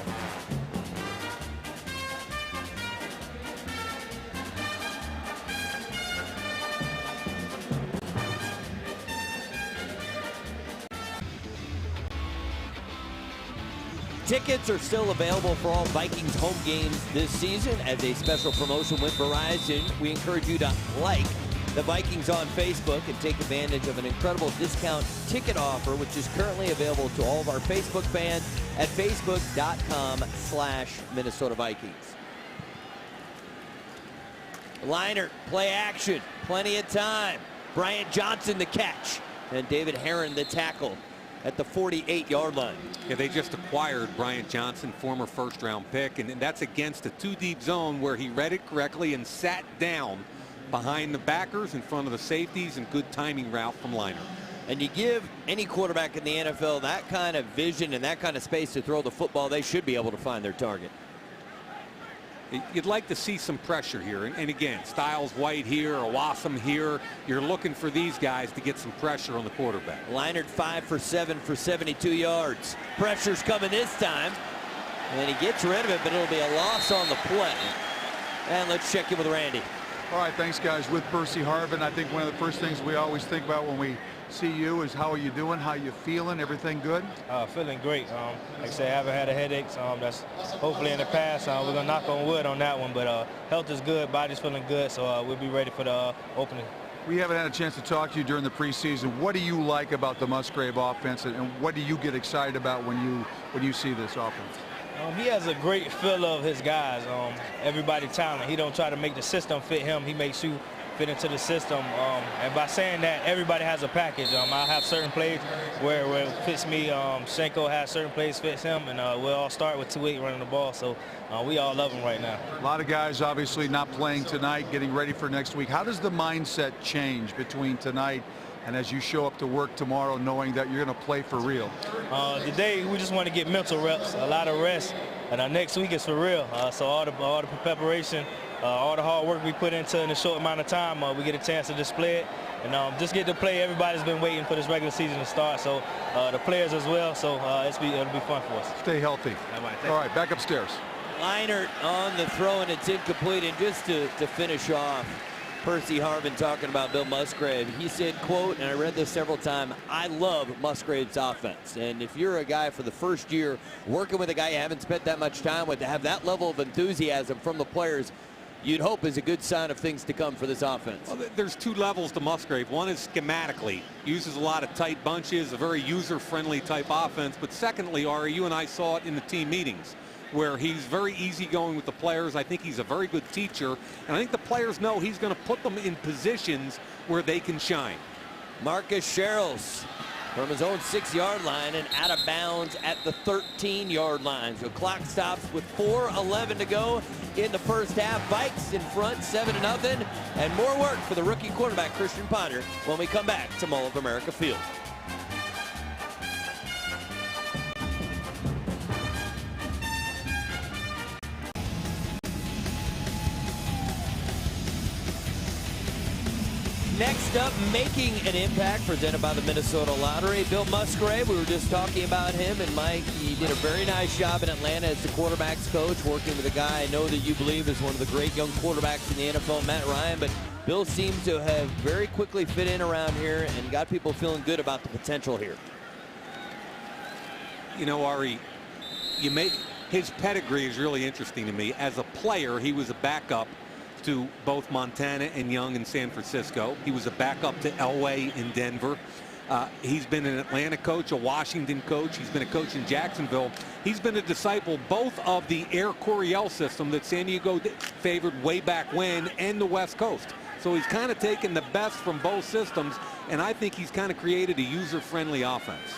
Tickets are still available for all Vikings home games this season as a special promotion with Verizon. We encourage you to like the Vikings on Facebook and take advantage of an incredible discount ticket offer, which is currently available to all of our Facebook fans at facebook.com/Minnesota Vikings. Liner, play action, plenty of time. Bryant Johnson the catch, and David Herron the tackle at the 48-yard line. Yeah, they just acquired Bryant Johnson, former first-round pick, and that's against a 2-deep zone where he read it correctly and sat down behind the backers in front of the safeties, and good timing route from Liner. And you give any quarterback in the NFL that kind of vision and that kind of space to throw the football, they should be able to find their target. You'd like to see some pressure here. And again, Styles White here, Owassum here. You're looking for these guys to get some pressure on the quarterback. Leinart 5 for 7 for 72 yards. Pressure's coming this time. And he gets rid of it, but it'll be a loss on the play. And let's check in with Randy. All right, thanks, guys. With Percy Harvin, I think one of the first things we always think about when we see you is how are you doing, how you feeling, everything good? Feeling great. Like I said, I haven't had a headache. That's hopefully in the past. We're going to knock on wood on that one, but health is good, body's feeling good, so we'll be ready for the opening. We haven't had a chance to talk to you during the preseason. What do you like about the Musgrave offense, and what do you get excited about when you see this offense? He has a great feel of his guys. Everybody talent. He don't try to make the system fit him. He makes you fit into the system. And by saying that, everybody has a package. I have certain plays where it fits me. Shenko has certain plays fits him, and we'll all start with 2-8 running the ball. So we all love him right now. A lot of guys obviously not playing tonight, getting ready for next week. How does the mindset change between tonight and as you show up to work tomorrow knowing that you're going to play for real? Today we just want to get mental reps, a lot of rest, and our next week is for real. So all the preparation, all the hard work we put into in a short amount of time, we get a chance to display it and just get to play. Everybody's been waiting for this regular season to start, so the players as well. So it'll be fun for us. Stay healthy. All right, back upstairs. Leinart on the throw, and it's incomplete. And just to finish off, Percy Harvin talking about Bill Musgrave. He said, quote, and I read this several times, I love Musgrave's offense. And if you're a guy for the first year working with a guy you haven't spent that much time with, to have that level of enthusiasm from the players, you'd hope is a good sign of things to come for this offense. Well, there's two levels to Musgrave. One is schematically. Uses a lot of tight bunches, a very user-friendly type offense. But secondly, Ari, you and I saw it in the team meetings, where he's very easygoing with the players. I think he's a very good teacher, and I think the players know he's going to put them in positions where they can shine. Marcus Sherrills from his own 6-yard line and out of bounds at the 13-yard line. So clock stops with 4:11 to go in the first half. Vikes in front 7-0, and more work for the rookie quarterback Christian Ponder when we come back to Mall of America Field. Next up, making an impact, presented by the Minnesota Lottery. Bill Musgrave, we were just talking about him, and Mike, he did a very nice job in Atlanta as the quarterback's coach, working with a guy I know that you believe is one of the great young quarterbacks in the NFL, Matt Ryan. But Bill seems to have very quickly fit in around here and got people feeling good about the potential here. You know, Ari, his pedigree is really interesting to me. As a player, he was a backup to both Montana and Young in San Francisco. He was a backup to Elway in Denver. He's been an Atlanta coach, a Washington coach. He's been a coach in Jacksonville. He's been a disciple both of the Air Coryell system that San Diego favored way back when and the West Coast. So he's kind of taken the best from both systems, and I think he's kind of created a user-friendly offense.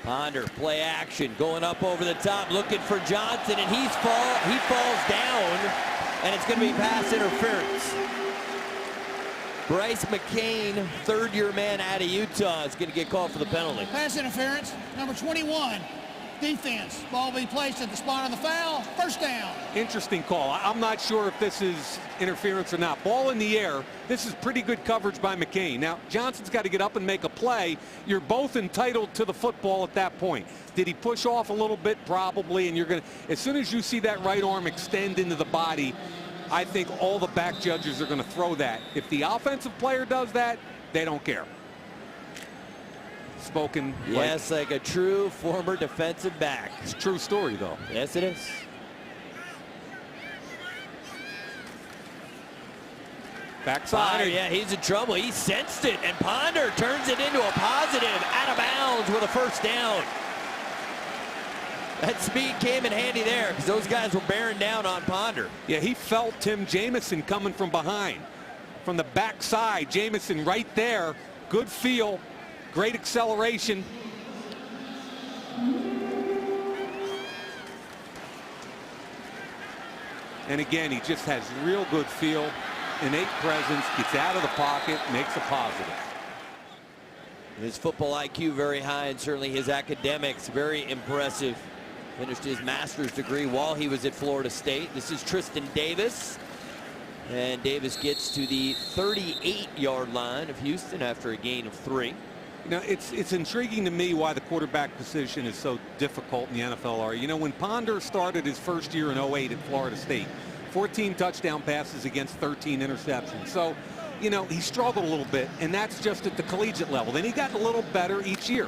Ponder, play action, going up over the top, looking for Johnson, and he falls down, and it's going to be pass interference. Bryce McCain, third-year man out of Utah, is going to get called for the penalty. Pass interference, number 21. Defense. Ball be placed at the spot of the foul. First down. Interesting call. I'm not sure if this is interference or not. Ball in the air. This is pretty good coverage by McCain. Now, Johnson's got to get up and make a play. You're both entitled to the football at that point. Did he push off a little bit? Probably. And you're going to, as soon as you see that right arm extend into the body, I think all the back judges are going to throw that. If the offensive player does that, they don't care. Spoken. Yes, like a true former defensive back. It's a true story, though. Yes, it is. Backside. Ponder, yeah, he's in trouble. He sensed it, and Ponder turns it into a positive, out of bounds with a first down. That speed came in handy there because those guys were bearing down on Ponder. Yeah, he felt Tim Jamison coming from behind. From the backside, Jamison right there. Good feel. Great acceleration. And again, he just has real good feel, innate presence, gets out of the pocket, makes a positive. His football IQ very high, and certainly his academics very impressive. Finished his master's degree while he was at Florida State. This is Tristan Davis. And Davis gets to the 38-yard line of Houston after a gain of 3. Now, it's intriguing to me why the quarterback position is so difficult in the NFL. You know, when Ponder started his first year in 08 at Florida State, 14 touchdown passes against 13 interceptions. So, you know, he struggled a little bit, and that's just at the collegiate level. Then he got a little better each year.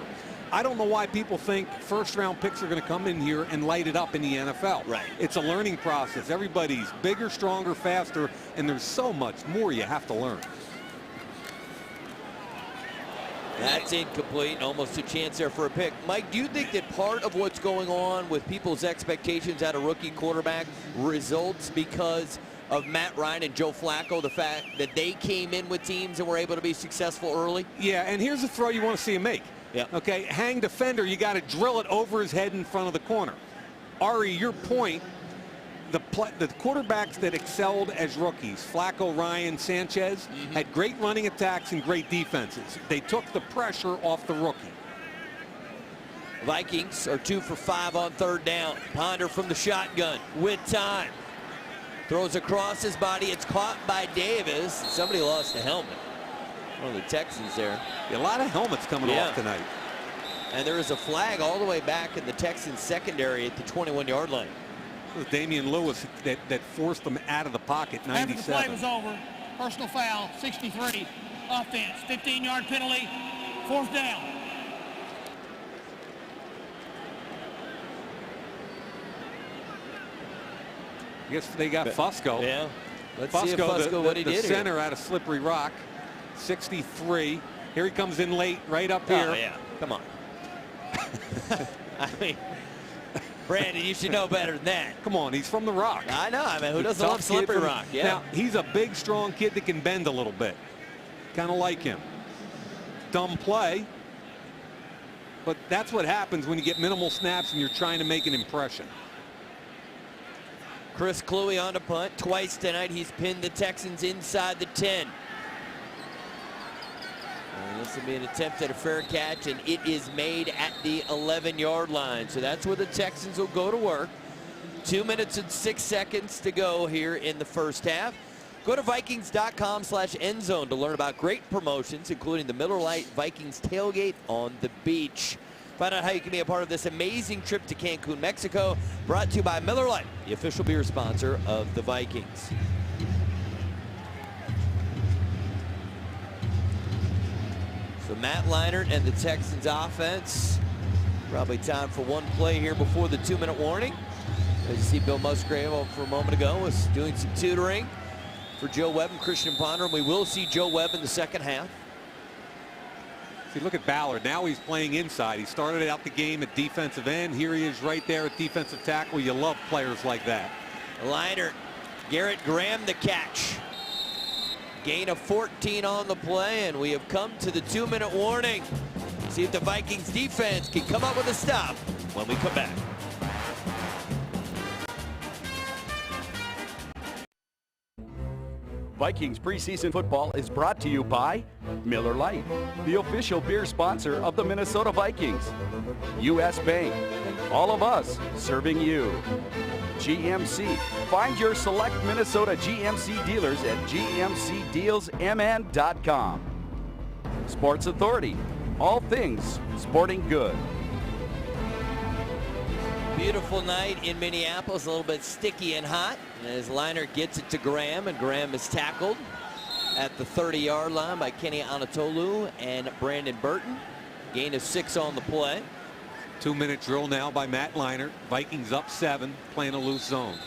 I don't know why people think first-round picks are going to come in here and light it up in the NFL. Right. It's a learning process. Everybody's bigger, stronger, faster, and there's so much more you have to learn. That's incomplete. Almost a chance there for a pick. Mike, do you think that part of what's going on with people's expectations at a rookie quarterback results because of Matt Ryan and Joe Flacco, the fact that they came in with teams and were able to be successful early? Yeah, and here's the throw you want to see him make. Yeah. Okay, hang defender, you got to drill it over his head in front of the corner. Ari, your point, the quarterbacks that excelled as rookies, Flacco, Ryan, Sanchez, had great running attacks and great defenses. They took the pressure off the rookie. Vikings are 2 for 5 on 3rd down. Ponder from the shotgun with time. Throws across his body. It's caught by Davis. Somebody lost a helmet. One of the Texans there. A lot of helmets coming off tonight. And there is a flag all the way back in the Texans secondary at the 21-yard line. It was Damian Lewis that forced them out of the pocket, 97. After the play was over, personal foul, 63, offense, 15-yard penalty, 4th down. I guess they got Fusco. Yeah. Let's Fusco, see if Fusco what he did the center out of Slippery Rock, 63. Here he comes in late, right up here. Oh, yeah. Come on. I mean, Brandon, you should know better than that. Come on, he's from the Rock. I know. I mean, who doesn't love Slippery Rock? Yeah. Now, he's a big, strong kid that can bend a little bit. Kind of like him. Dumb play. But that's what happens when you get minimal snaps and you're trying to make an impression. Chris Cluey on the punt. Twice tonight he's pinned the Texans inside the 10. And this will be an attempt at a fair catch, and it is made at the 11-yard line. So that's where the Texans will go to work. 2 minutes and 6 seconds to go here in the first half. Go to Vikings.com/endzone to learn about great promotions, including the Miller Lite Vikings tailgate on the beach. Find out how you can be a part of this amazing trip to Cancun, Mexico. Brought to you by Miller Lite, the official beer sponsor of the Vikings. So Matt Leinart and the Texans offense. Probably time for one play here before the 2-minute warning. As you see, Bill Musgrave for a moment ago was doing some tutoring for Joe Webb and Christian Ponder. And we will see Joe Webb in the second half. See, look at Ballard. Now he's playing inside. He started out the game at defensive end. Here he is right there at defensive tackle. You love players like that. Leinart, Garrett Graham the catch. Gain of 14 on the play, and we have come to the 2-minute warning. See if the Vikings defense can come up with a stop when we come back. Vikings preseason football is brought to you by Miller Lite, the official beer sponsor of the Minnesota Vikings. U.S. Bank, all of us serving you. GMC, find your select Minnesota GMC dealers at gmcdealsmn.com. Sports Authority, all things sporting good. Beautiful night in Minneapolis, a little bit sticky and hot as Leinart gets it to Graham, and Graham is tackled at the 30-yard line by Kenny Anatolu and Brandon Burton. Gain of 6 on the play. 2-minute drill now by Matt Leinart. Vikings up 7, playing a loose zone.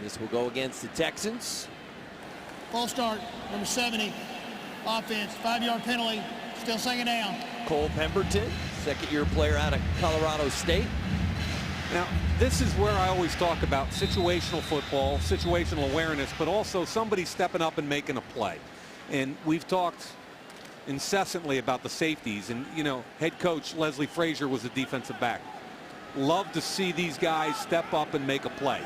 This will go against the Texans. False start, number 70, offense, 5-yard penalty, still second down. Cole Pemberton, second-year player out of Colorado State. Now, this is where I always talk about situational football, situational awareness, but also somebody stepping up and making a play. And we've talked incessantly about the safeties, and you know, head coach Leslie Frazier was a defensive back. Love to see these guys step up and make a play.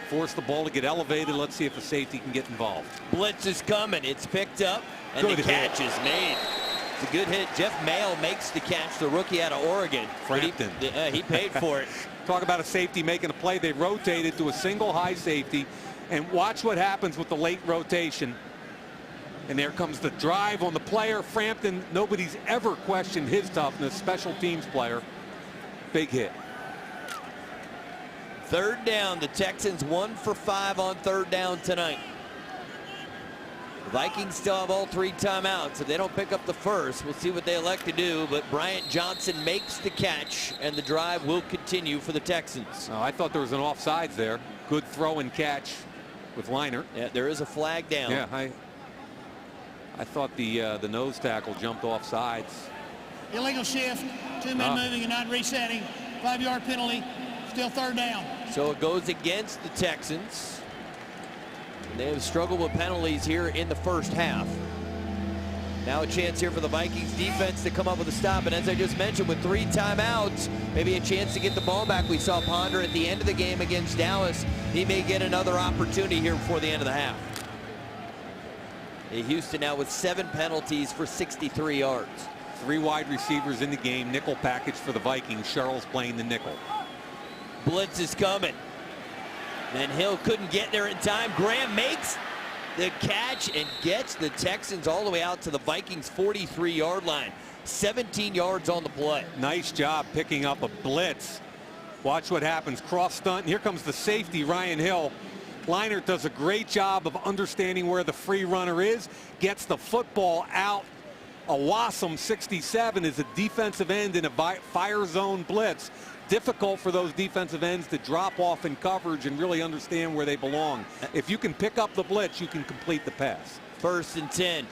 Force the ball to get elevated. Let's see if a safety can get involved. Blitz is coming. It's picked up, and Good the hit. catch is made. It's a good hit. Jeff Mayle makes the catch, the rookie out of Oregon. Frampton. He paid for it. Talk about a safety making a play. They rotated to a single high safety. And watch what happens with the late rotation. And there comes the drive on the player. Frampton, nobody's ever questioned his toughness. Special teams player. Big hit. Third down. The Texans 1 for 5 on third down tonight. The Vikings still have all 3 timeouts. If they don't pick up the first, we'll see what they elect to do. But Bryant Johnson makes the catch, and the drive will continue for the Texans. Oh, I thought there was an offsides there. Good throw and catch with Leinart. Yeah, there is a flag down. Yeah, I thought the nose tackle jumped off sides. Illegal shift, 2 men moving and not resetting. 5-yard penalty, still third down. So it goes against the Texans. They have struggled with penalties here in the first half. Now a chance here for the Vikings defense to come up with a stop. And as I just mentioned, with 3 timeouts, maybe a chance to get the ball back. We saw Ponder at the end of the game against Dallas. He may get another opportunity here before the end of the half. Houston now with 7 penalties for 63 yards. 3 wide receivers in the game. Nickel package for the Vikings. Charles playing the nickel. Blitz is coming. And Hill couldn't get there in time. Graham makes the catch and gets the Texans all the way out to the Vikings 43-yard line. 17 yards on the play. Nice job picking up a blitz. Watch what happens. Cross stunt. And here comes the safety, Ryan Hill. Leinart does a great job of understanding where the free runner is. Gets the football out. A Wassam 67 is a defensive end in a fire zone blitz. Difficult for those defensive ends to drop off in coverage and really understand where they belong. If you can pick up the blitz, you can complete the pass. 1st and 10.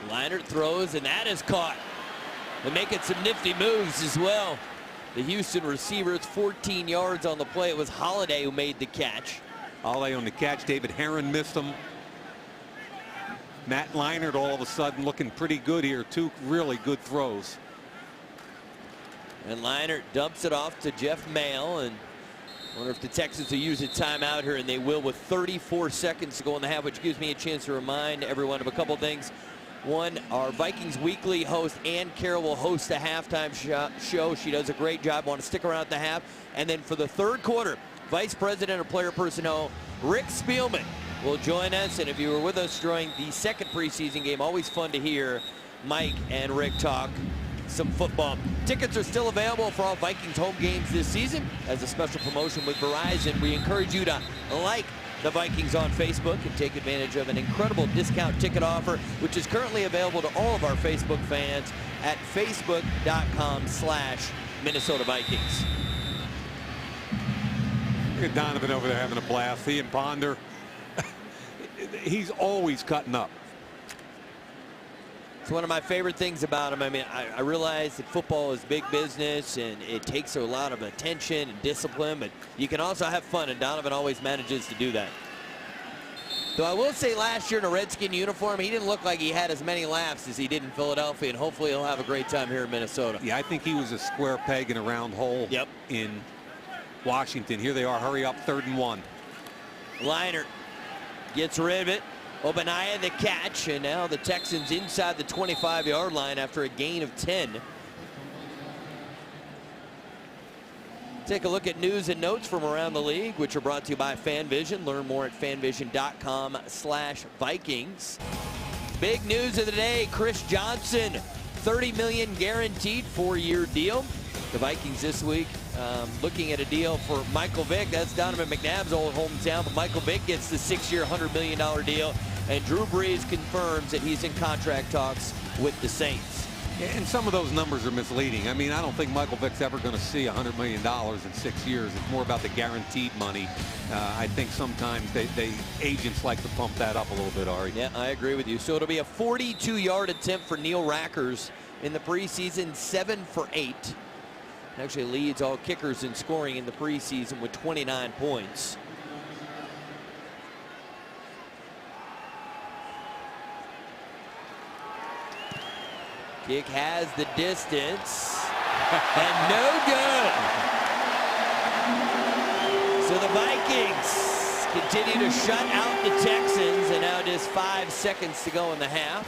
Leinart throws, and that is caught. They're making some nifty moves as well. The Houston receivers 14 yards on the play. It was Holiday who made the catch. Holiday on the catch. David Herron missed him. Matt Leinart all of a sudden looking pretty good here. 2 really good throws. And Leinart dumps it off to Jeff Mayle, and I wonder if the Texans will use a timeout here, and they will with 34 seconds to go in the half, which gives me a chance to remind everyone of a couple things. One, our Vikings Weekly host, Ann Carroll, will host a halftime show. She does a great job. Want to stick around at the half. And then for the third quarter, Vice President of Player Personnel, Rick Spielman, will join us. And if you were with us during the second preseason game, always fun to hear Mike and Rick talk some football. Tickets are still available for all Vikings home games this season. As a special promotion with Verizon, we encourage you to like the Vikings on Facebook and take advantage of an incredible discount ticket offer, which is currently available to all of our Facebook fans at facebook.com/Minnesota Vikings. Look at Donovan over there having a blast. He and Ponder. He's always cutting up. It's one of my favorite things about him. I mean, I realize that football is big business and it takes a lot of attention and discipline, but you can also have fun, and Donovan always manages to do that. Though I will say last year in a Redskin uniform, he didn't look like he had as many laughs as he did in Philadelphia, and hopefully he'll have a great time here in Minnesota. Yeah, I think he was a square peg in a round hole in Washington. Here they are, hurry up, 3rd and 1. Leinart gets rid of it. Obanaya the catch, and now the Texans inside the 25-yard line after a gain of 10. Take a look at news and notes from around the league, which are brought to you by FanVision. Learn more at fanvision.com/Vikings. Big news of the day, Chris Johnson, $30 million guaranteed 4-year deal. The Vikings this week looking at a deal for Michael Vick. That's Donovan McNabb's old hometown, but Michael Vick gets the 6-year, $100 million deal. And Drew Brees confirms that he's in contract talks with the Saints. And some of those numbers are misleading. I mean, I don't think Michael Vick's ever going to see $100 million in 6 years. It's more about the guaranteed money. I think sometimes agents like to pump that up a little bit, Ari. Yeah, I agree with you. So it'll be a 42-yard attempt for Neil Rackers in the preseason, 7 for 8. Actually leads all kickers in scoring in the preseason with 29 points. Kick has the distance and no good. So the Vikings continue to shut out the Texans, and now just 5 seconds to go in the half.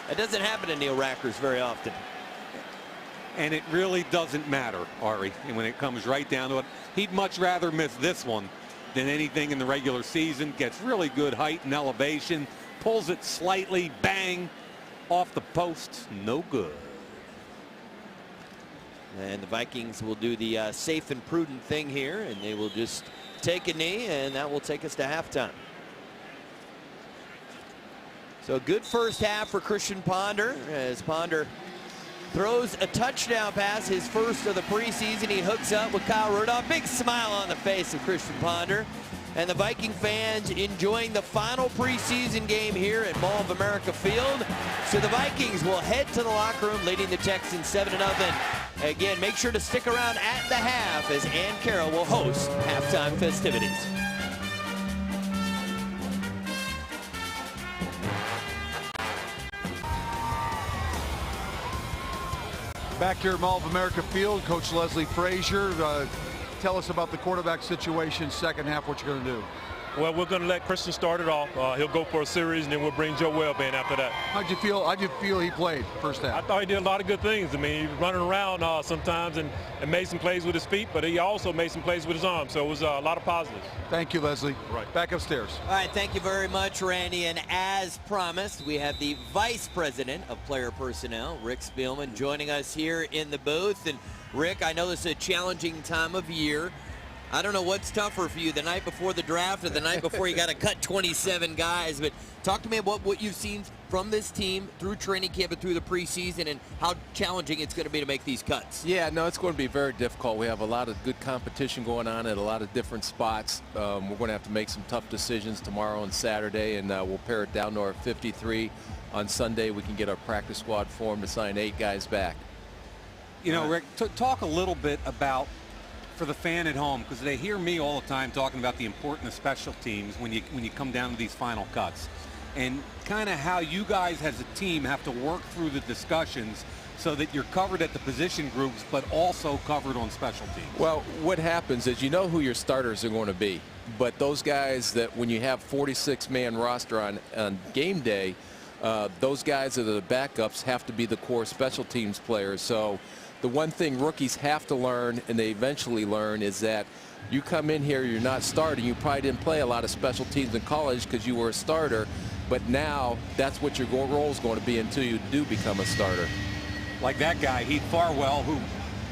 That doesn't happen to Neil Rackers very often. And it really doesn't matter, Ari, when it comes right down to it. He'd much rather miss this one than anything in the regular season. Gets really good height and elevation, pulls it slightly, bang, off the post, no good. And the Vikings will do the safe and prudent thing here, and they will just take a knee, and that will take us to halftime. So a good first half for Christian Ponder, as Ponder throws a touchdown pass, his first of the preseason. He hooks up with Kyle Rudolph. Big smile on the face of Christian Ponder. And the Viking fans enjoying the final preseason game here at Mall of America Field. So the Vikings will head to the locker room, leading the Texans 7-0. Again, make sure to stick around at the half, as Ann Carroll will host halftime festivities. Back here at Mall of America Field, Coach Leslie Frazier. Tell us about the quarterback situation, second half, what you're going to do. Well, we're going to let Christian start it off. He'll go for a series, and then we'll bring Joe Webb in after that. How'd you feel he played first half? I thought he did a lot of good things. I mean, he was running around sometimes and made some plays with his feet, but he also made some plays with his arms. So it was a lot of positives. Thank you, Leslie. Right. Back upstairs. All right, thank you very much, Randy. And as promised, we have the Vice President of Player Personnel, Rick Spielman, joining us here in the booth. And Rick, I know this is a challenging time of year. I don't know what's tougher for you, the night before the draft or the night before you got to cut 27 guys, but talk to me about what you've seen from this team through training camp and through the preseason, and how challenging it's going to be to make these cuts. Yeah, no, it's going to be very difficult. We have a lot of good competition going on at a lot of different spots. We're going to have to make some tough decisions tomorrow and Saturday, and we'll pare it down to our 53. On Sunday, we can get our practice squad formed to sign 8 guys back. You know, Rick, talk a little bit about, for the fan at home, because they hear me all the time talking about the importance of special teams when you come down to these final cuts, and kind of how you guys as a team have to work through the discussions so that you're covered at the position groups but also covered on special teams. Well, what happens is you know who your starters are going to be, but those guys that when you have 46-man roster on game day, those guys that are the backups have to be the core special teams players. So the one thing rookies have to learn, and they eventually learn, is that you come in here, you're not starting. You probably didn't play a lot of special teams in college because you were a starter, but now that's what your role is going to be until you do become a starter. Like that guy, Heath Farwell, who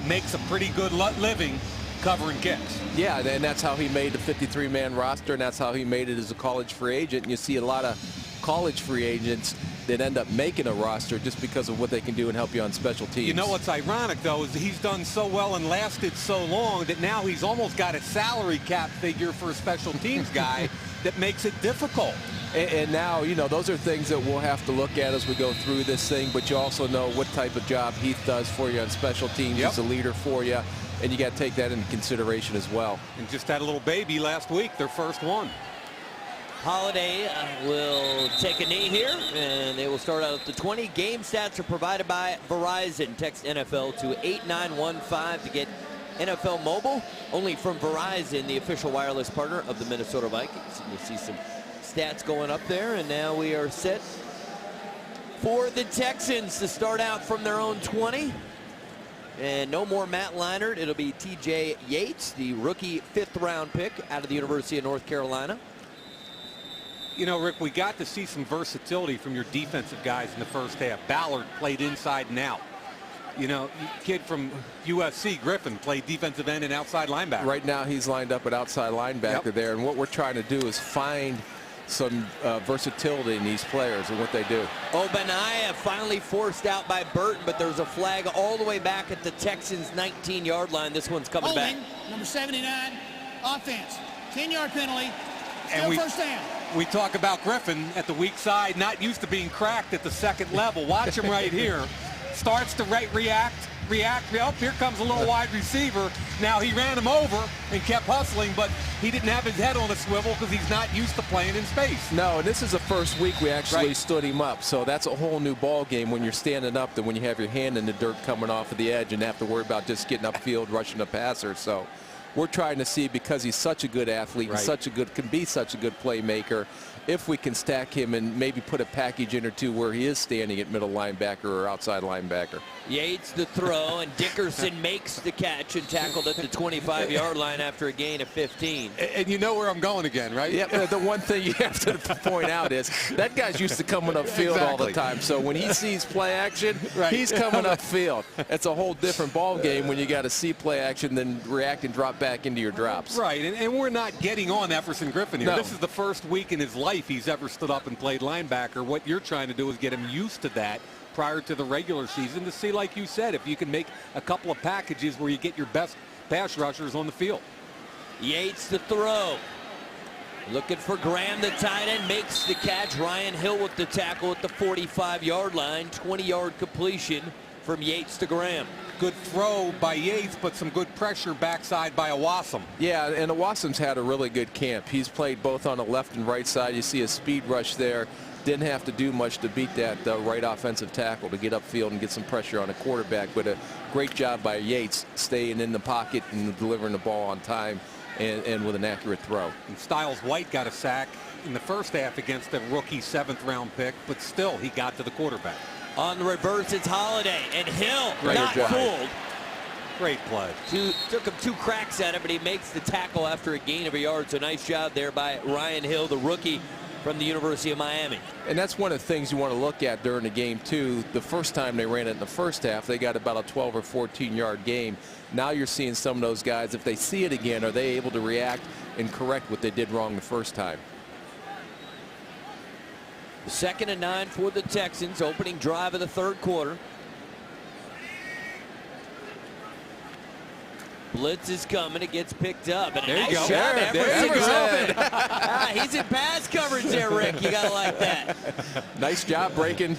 makes a pretty good living covering kicks. Yeah, and that's how he made the 53-man roster, and that's how he made it as a college free agent. And you see a lot of college free agents that end up making a roster just because of what they can do and help you on special teams. You know what's ironic, though, is he's done so well and lasted so long that now he's almost got a salary cap figure for a special teams guy that makes it difficult. And now, you know, those are things that we'll have to look at as we go through this thing, but you also know what type of job Heath does for you on special teams. Yep. He's a leader for you, and you got to take that into consideration as well. And just had a little baby last week, their first one. Holiday will take a knee here, and they will start out at the 20. Game stats are provided by Verizon. Text NFL to 8915 to get NFL Mobile, only from Verizon, the official wireless partner of the Minnesota Vikings. And you see some stats going up there, and now we are set for the Texans to start out from their own 20. And no more Matt Leinart. It'll be TJ Yates, the rookie 5th-round pick out of the University of North Carolina. You know, Rick, we got to see some versatility from your defensive guys in the first half. Ballard played inside and out. You know, kid from USC, Griffin, played defensive end and outside linebacker. Right now he's lined up at outside linebacker there, and what we're trying to do is find some versatility in these players and what they do. Obanaya finally forced out by Burton, but there's a flag all the way back at the Texans' 19-yard line. This one's coming back. Number 79, offense, 10-yard penalty, still And first down. We talk about Griffin at the weak side, not used to being cracked at the second level. Watch him right here. Starts to react. Oh, here comes a little wide receiver. Now he ran him over and kept hustling, but he didn't have his head on a swivel because he's not used to playing in space. No, and this is the first week we actually stood him up, so that's a whole new ball game when you're standing up than when you have your hand in the dirt coming off of the edge and have to worry about just getting upfield, rushing the passer. So we're trying to see, because he's such a good athlete and can be such a good playmaker, if we can stack him and maybe put a package in or two where he is standing at middle linebacker or outside linebacker. Yates the throw, and Dickerson makes the catch and tackled at the 25-yard line after a gain of 15. And you know where I'm going again, right? Yeah, the one thing you have to point out is that guy's used to coming upfield all the time. So when he sees play action, he's coming upfield. It's a whole different ball game when you got to see play action, then react and drop back into your drops. Right, and we're not getting on Everson Griffin here. No. This is the first week in his life he's ever stood up and played linebacker. What you're trying to do is get him used to that prior to the regular season to see, like you said, if you can make a couple of packages where you get your best pass rushers on the field. Yates the throw. Looking for Graham, the tight end, makes the catch. Ryan Hill with the tackle at the 45-yard line. 20-yard completion from Yates to Graham. Good throw by Yates, but some good pressure backside by Awassam. Yeah, and Awassam's had a really good camp. He's played both on the left and right side. You see a speed rush there. Didn't have to do much to beat that right offensive tackle to get upfield and get some pressure on a quarterback. But a great job by Yates staying in the pocket and delivering the ball on time and with an accurate throw. And Styles White got a sack in the first half against a rookie 7th-round pick, but still he got to the quarterback. On the reverse, it's Holiday, and Hill not fooled. Great play. Took him 2 cracks at it, but he makes the tackle after a gain of a yard. So nice job there by Ryan Hill, the rookie from the University of Miami. And that's one of the things you want to look at during the game, too. The first time they ran it in the first half, they got about a 12 or 14-yard gain. Now you're seeing some of those guys, if they see it again, are they able to react and correct what they did wrong the first time? 2nd and 9 for the Texans, opening drive of the 3rd quarter. Blitz is coming. It gets picked up. And there you nice go. job, Everson. He's in pass coverage there, Rick. You got to like that. Nice job breaking.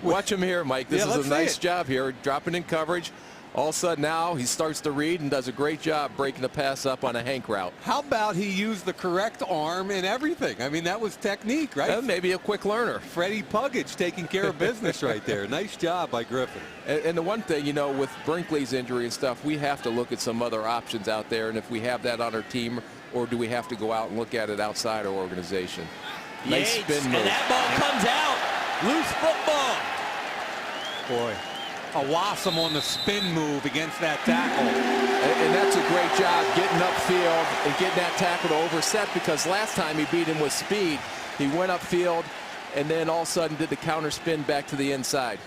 Watch him here, Mike. This is a nice job here, dropping in coverage. All of a sudden now he starts to read and does a great job breaking the pass up on a Hank route. How about he used the correct arm and everything? I mean, that was technique, right? Maybe a quick learner. Freddie Puggage taking care of business right there. Nice job by Griffin. And the one thing, you know, with Brinkley's injury and stuff, we have to look at some other options out there. And if we have that on our team, or do we have to go out and look at it outside our organization? Nice spin move. And that ball comes out. Loose football. Boy. Awassam on the spin move against that tackle. And that's a great job getting upfield and getting that tackle to overset, because last time he beat him with speed. He went upfield and then all of a sudden did the counter spin back to the inside.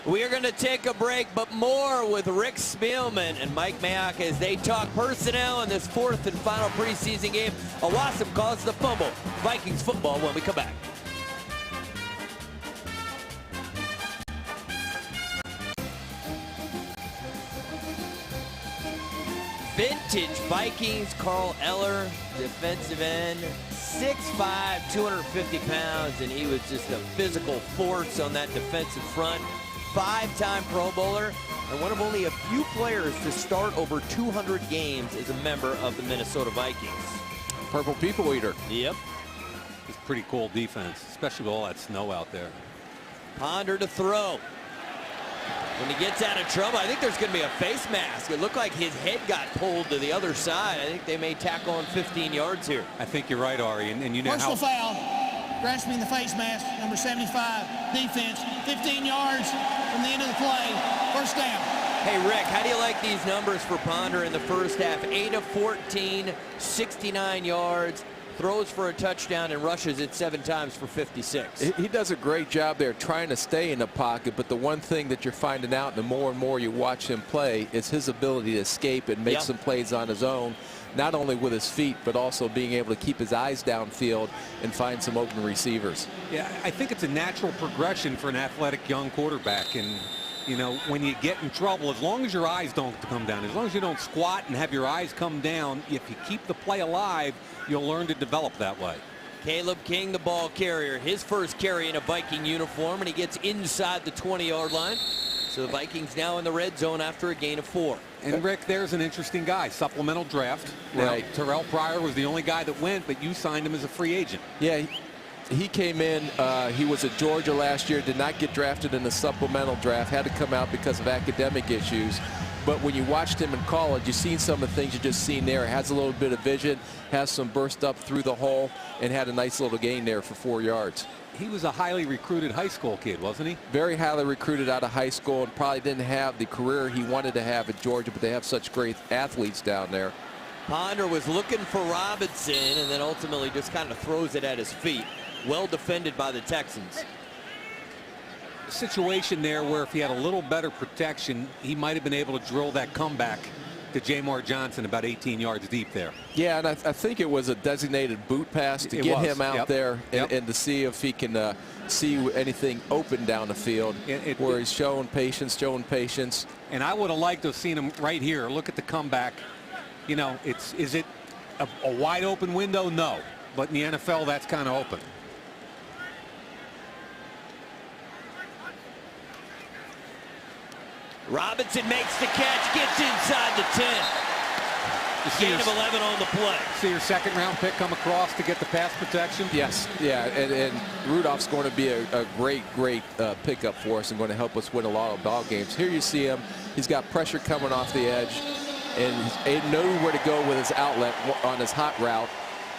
We are going to take a break, but more with Rick Spielman and Mike Mayock as they talk personnel in this 4th and final preseason game. Awassam calls the fumble. Vikings football when we come back. Vintage Vikings, Carl Eller, defensive end, 6'5", 250 pounds, and he was just a physical force on that defensive front. 5-time Pro Bowler, and one of only a few players to start over 200 games as a member of the Minnesota Vikings. Purple people eater. Yep. It's pretty cool defense, especially with all that snow out there. Ponder to throw. When he gets out of trouble, I think there's going to be a face mask. It looked like his head got pulled to the other side. I think they may tackle on 15 yards here. I think you're right, Ari, and you know Personal foul, grasping the face mask, number 75, defense, 15 yards from the end of the play, first down. Hey, Rick, how do you like these numbers for Ponder in the first half? 8 of 14, 69 yards. Throws for a touchdown and rushes it 7 times for 56. He does a great job there trying to stay in the pocket, but the one thing that you're finding out the more and more you watch him play is his ability to escape and make some plays on his own, not only with his feet, but also being able to keep his eyes downfield and find some open receivers. Yeah, I think it's a natural progression for an athletic young quarterback. And, you know, when you get in trouble, as long as your eyes don't come down, as long as you don't squat and have your eyes come down, if you keep the play alive, you'll learn to develop that way. Caleb King, the ball carrier, his first carry in a Viking uniform, and he gets inside the 20-yard line. So the Vikings now in the red zone after a gain of 4. And Rick, there's an interesting guy, supplemental draft. Now, Right. Terrell Pryor was the only guy that went, but you signed him as a free agent. Yeah, He came in, he was at Georgia last year, did not get drafted in the supplemental draft, had to come out because of academic issues. But when you watched him in college, you've seen some of the things you just seen there. Has a little bit of vision, has some burst up through the hole, and had a nice little gain there for 4 yards. He was a highly recruited high school kid, wasn't he? Very highly recruited out of high school, and probably didn't have the career he wanted to have at Georgia, but they have such great athletes down there. Ponder was looking for Robinson and then ultimately just kind of throws it at his feet. Well defended by the Texans. Situation there where if he had a little better protection, he might have been able to drill that comeback to Jamar Johnson about 18 yards deep there. Yeah, and I think it was a designated boot pass to get him out there and to see if he can see anything open down the field where he's showing patience. And I would have liked to have seen him right here. Look at the comeback. You know, is it a wide open window? No. But in the NFL, that's kind of open. Robinson makes the catch, gets inside the 10. Gain of 11 on the play. See your second-round pick come across to get the pass protection? Yes, yeah, and Rudolph's going to be a great pickup for us and going to help us win a lot of ball games. Here you see him. He's got pressure coming off the edge, and he knew where to go with his outlet on his hot route,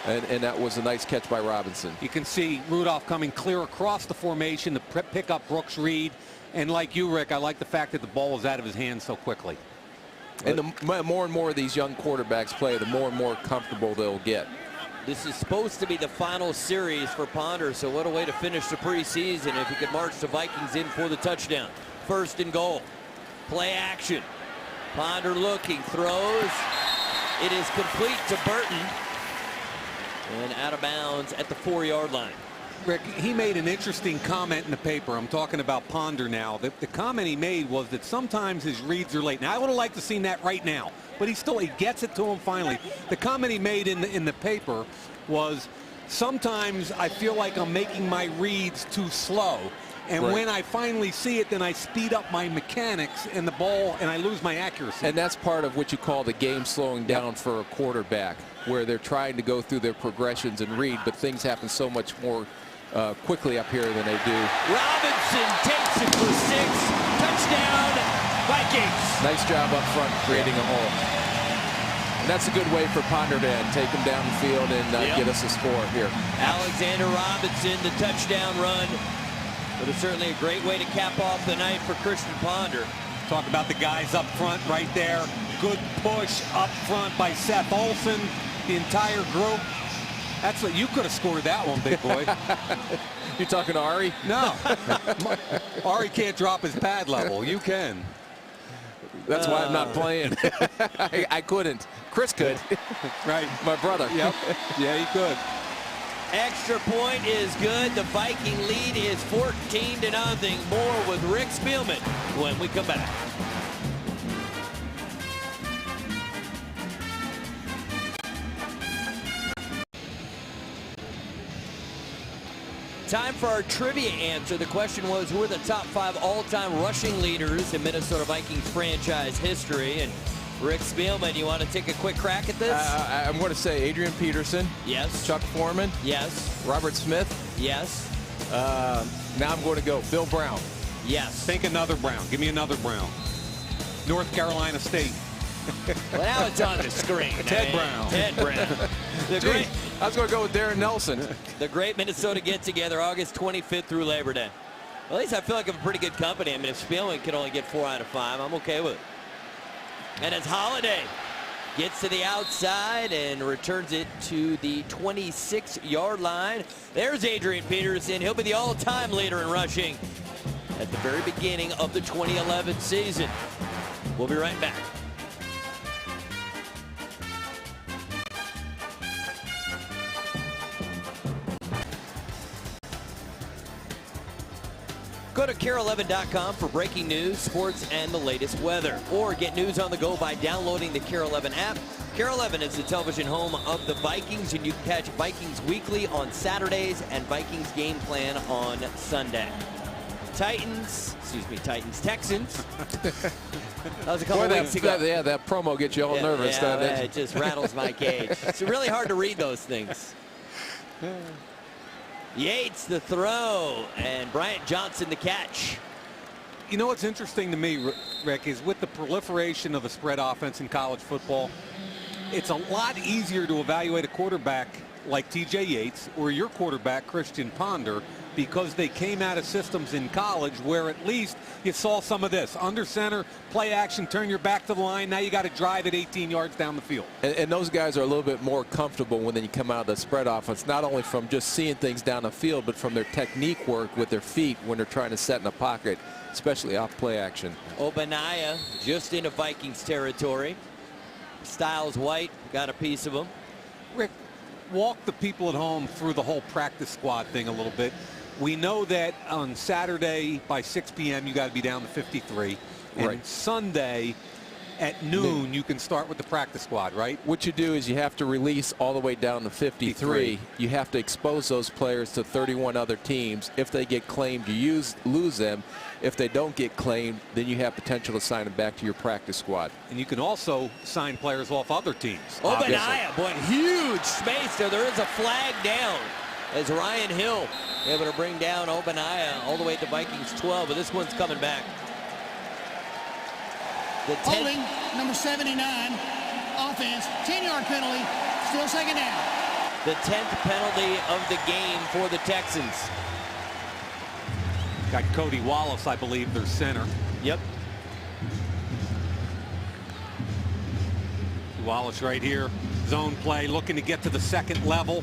and that was a nice catch by Robinson. You can see Rudolph coming clear across the formation to pick up Brooks Reed. And like you, Rick, I like the fact that the ball was out of his hands so quickly. And the more and more these young quarterbacks play, the more and more comfortable they'll get. This is supposed to be the final series for Ponder, so what a way to finish the preseason if he could march the Vikings in for the touchdown. 1st and goal. Play action. Ponder looking, throws. It is complete to Burton. And out of bounds at the 4-yard line. Rick, he made an interesting comment in the paper. I'm talking about Ponder now. The comment he made was that sometimes his reads are late. Now, I would have liked to seen that right now, but he gets it to him finally. The comment he made in the paper was, sometimes I feel like I'm making my reads too slow. And when I finally see it, then I speed up my mechanics and the ball, and I lose my accuracy. And that's part of what you call the game slowing down for a quarterback, where they're trying to go through their progressions and read, but things happen so much more quickly up here than they do. Robinson takes it for 6. Touchdown, Vikings. Nice job up front creating a hole. And that's a good way for Ponder to take him down the field and get us a score here. Alexander Robinson, the touchdown run. But it's certainly a great way to cap off the night for Christian Ponder. Talk about the guys up front right there. Good push up front by Seth Olson. The entire group. That's what you could have scored that one, big boy. You talking to Ari? No. Ari can't drop his pad level. You can. That's why I'm not playing. I couldn't. Chris could. Right. My brother. Yep. Yeah, he could. Extra point is good. The Viking lead is 14-0. More with Rick Spielman when we come back. Time for our trivia answer. The question was, who are the top 5 all-time rushing leaders in Minnesota Vikings franchise history? And Rick Spielman, you want to take a quick crack at this? I'm going to say Adrian Peterson. Yes. Chuck Foreman. Yes. Robert Smith. Yes. Now I'm going to go Bill Brown. Yes. Think another Brown. Give me another Brown. North Carolina State. Well, now it's on the screen. Ted Brown. Ted Brown. I was going to go with Darren Nelson. The great Minnesota get-together, August 25th through Labor Day. Well, at least I feel like I'm a pretty good company. I mean, if Spielman can only get 4 out of 5, I'm okay with it. And as Holiday gets to the outside and returns it to the 26-yard line. There's Adrian Peterson. He'll be the all-time leader in rushing at the very beginning of the 2011 season. We'll be right back. Go to KARE11.com for breaking news, sports, and the latest weather. Or get news on the go by downloading the KARE11 app. KARE11 is the television home of the Vikings, and you can catch Vikings Weekly on Saturdays and Vikings Game Plan on Sunday. Texans. That was a couple weeks ago. Yeah, that promo gets you all nervous, doesn't it? It just rattles my cage. It's really hard to read those things. Yates the throw, and Bryant Johnson the catch. You know what's interesting to me, Rick, is with the proliferation of the spread offense in college football, it's a lot easier to evaluate a quarterback like T.J. Yates or your quarterback, Christian Ponder, because they came out of systems in college where at least you saw some of this. Under center, play action, turn your back to the line. Now you got to drive it 18 yards down the field. And those guys are a little bit more comfortable when you come out of the spread offense, not only from just seeing things down the field, but from their technique work with their feet when they're trying to set in a pocket, especially off play action. Obanaya just into Vikings territory. Styles White got a piece of him. Rick, walk the people at home through the whole practice squad thing a little bit. We know that on Saturday by 6 p.m. you got to be down to 53. And right. Sunday at noon you can start with the practice squad, right? What you do is you have to release all the way down to 53. You have to expose those players to 31 other teams. If they get claimed, you lose them. If they don't get claimed, then you have potential to sign them back to your practice squad. And you can also sign players off other teams. Obanaya, boy, huge space there. There is a flag down as Ryan Hill able to bring down Obanaya all the way to Vikings 12, but this one's coming back. Holding, number 79, offense, 10-yard penalty, still second down. The 10th penalty of the game for the Texans. Got Cody Wallace, I believe, their center. Yep. Wallace right here, zone play, looking to get to the second level.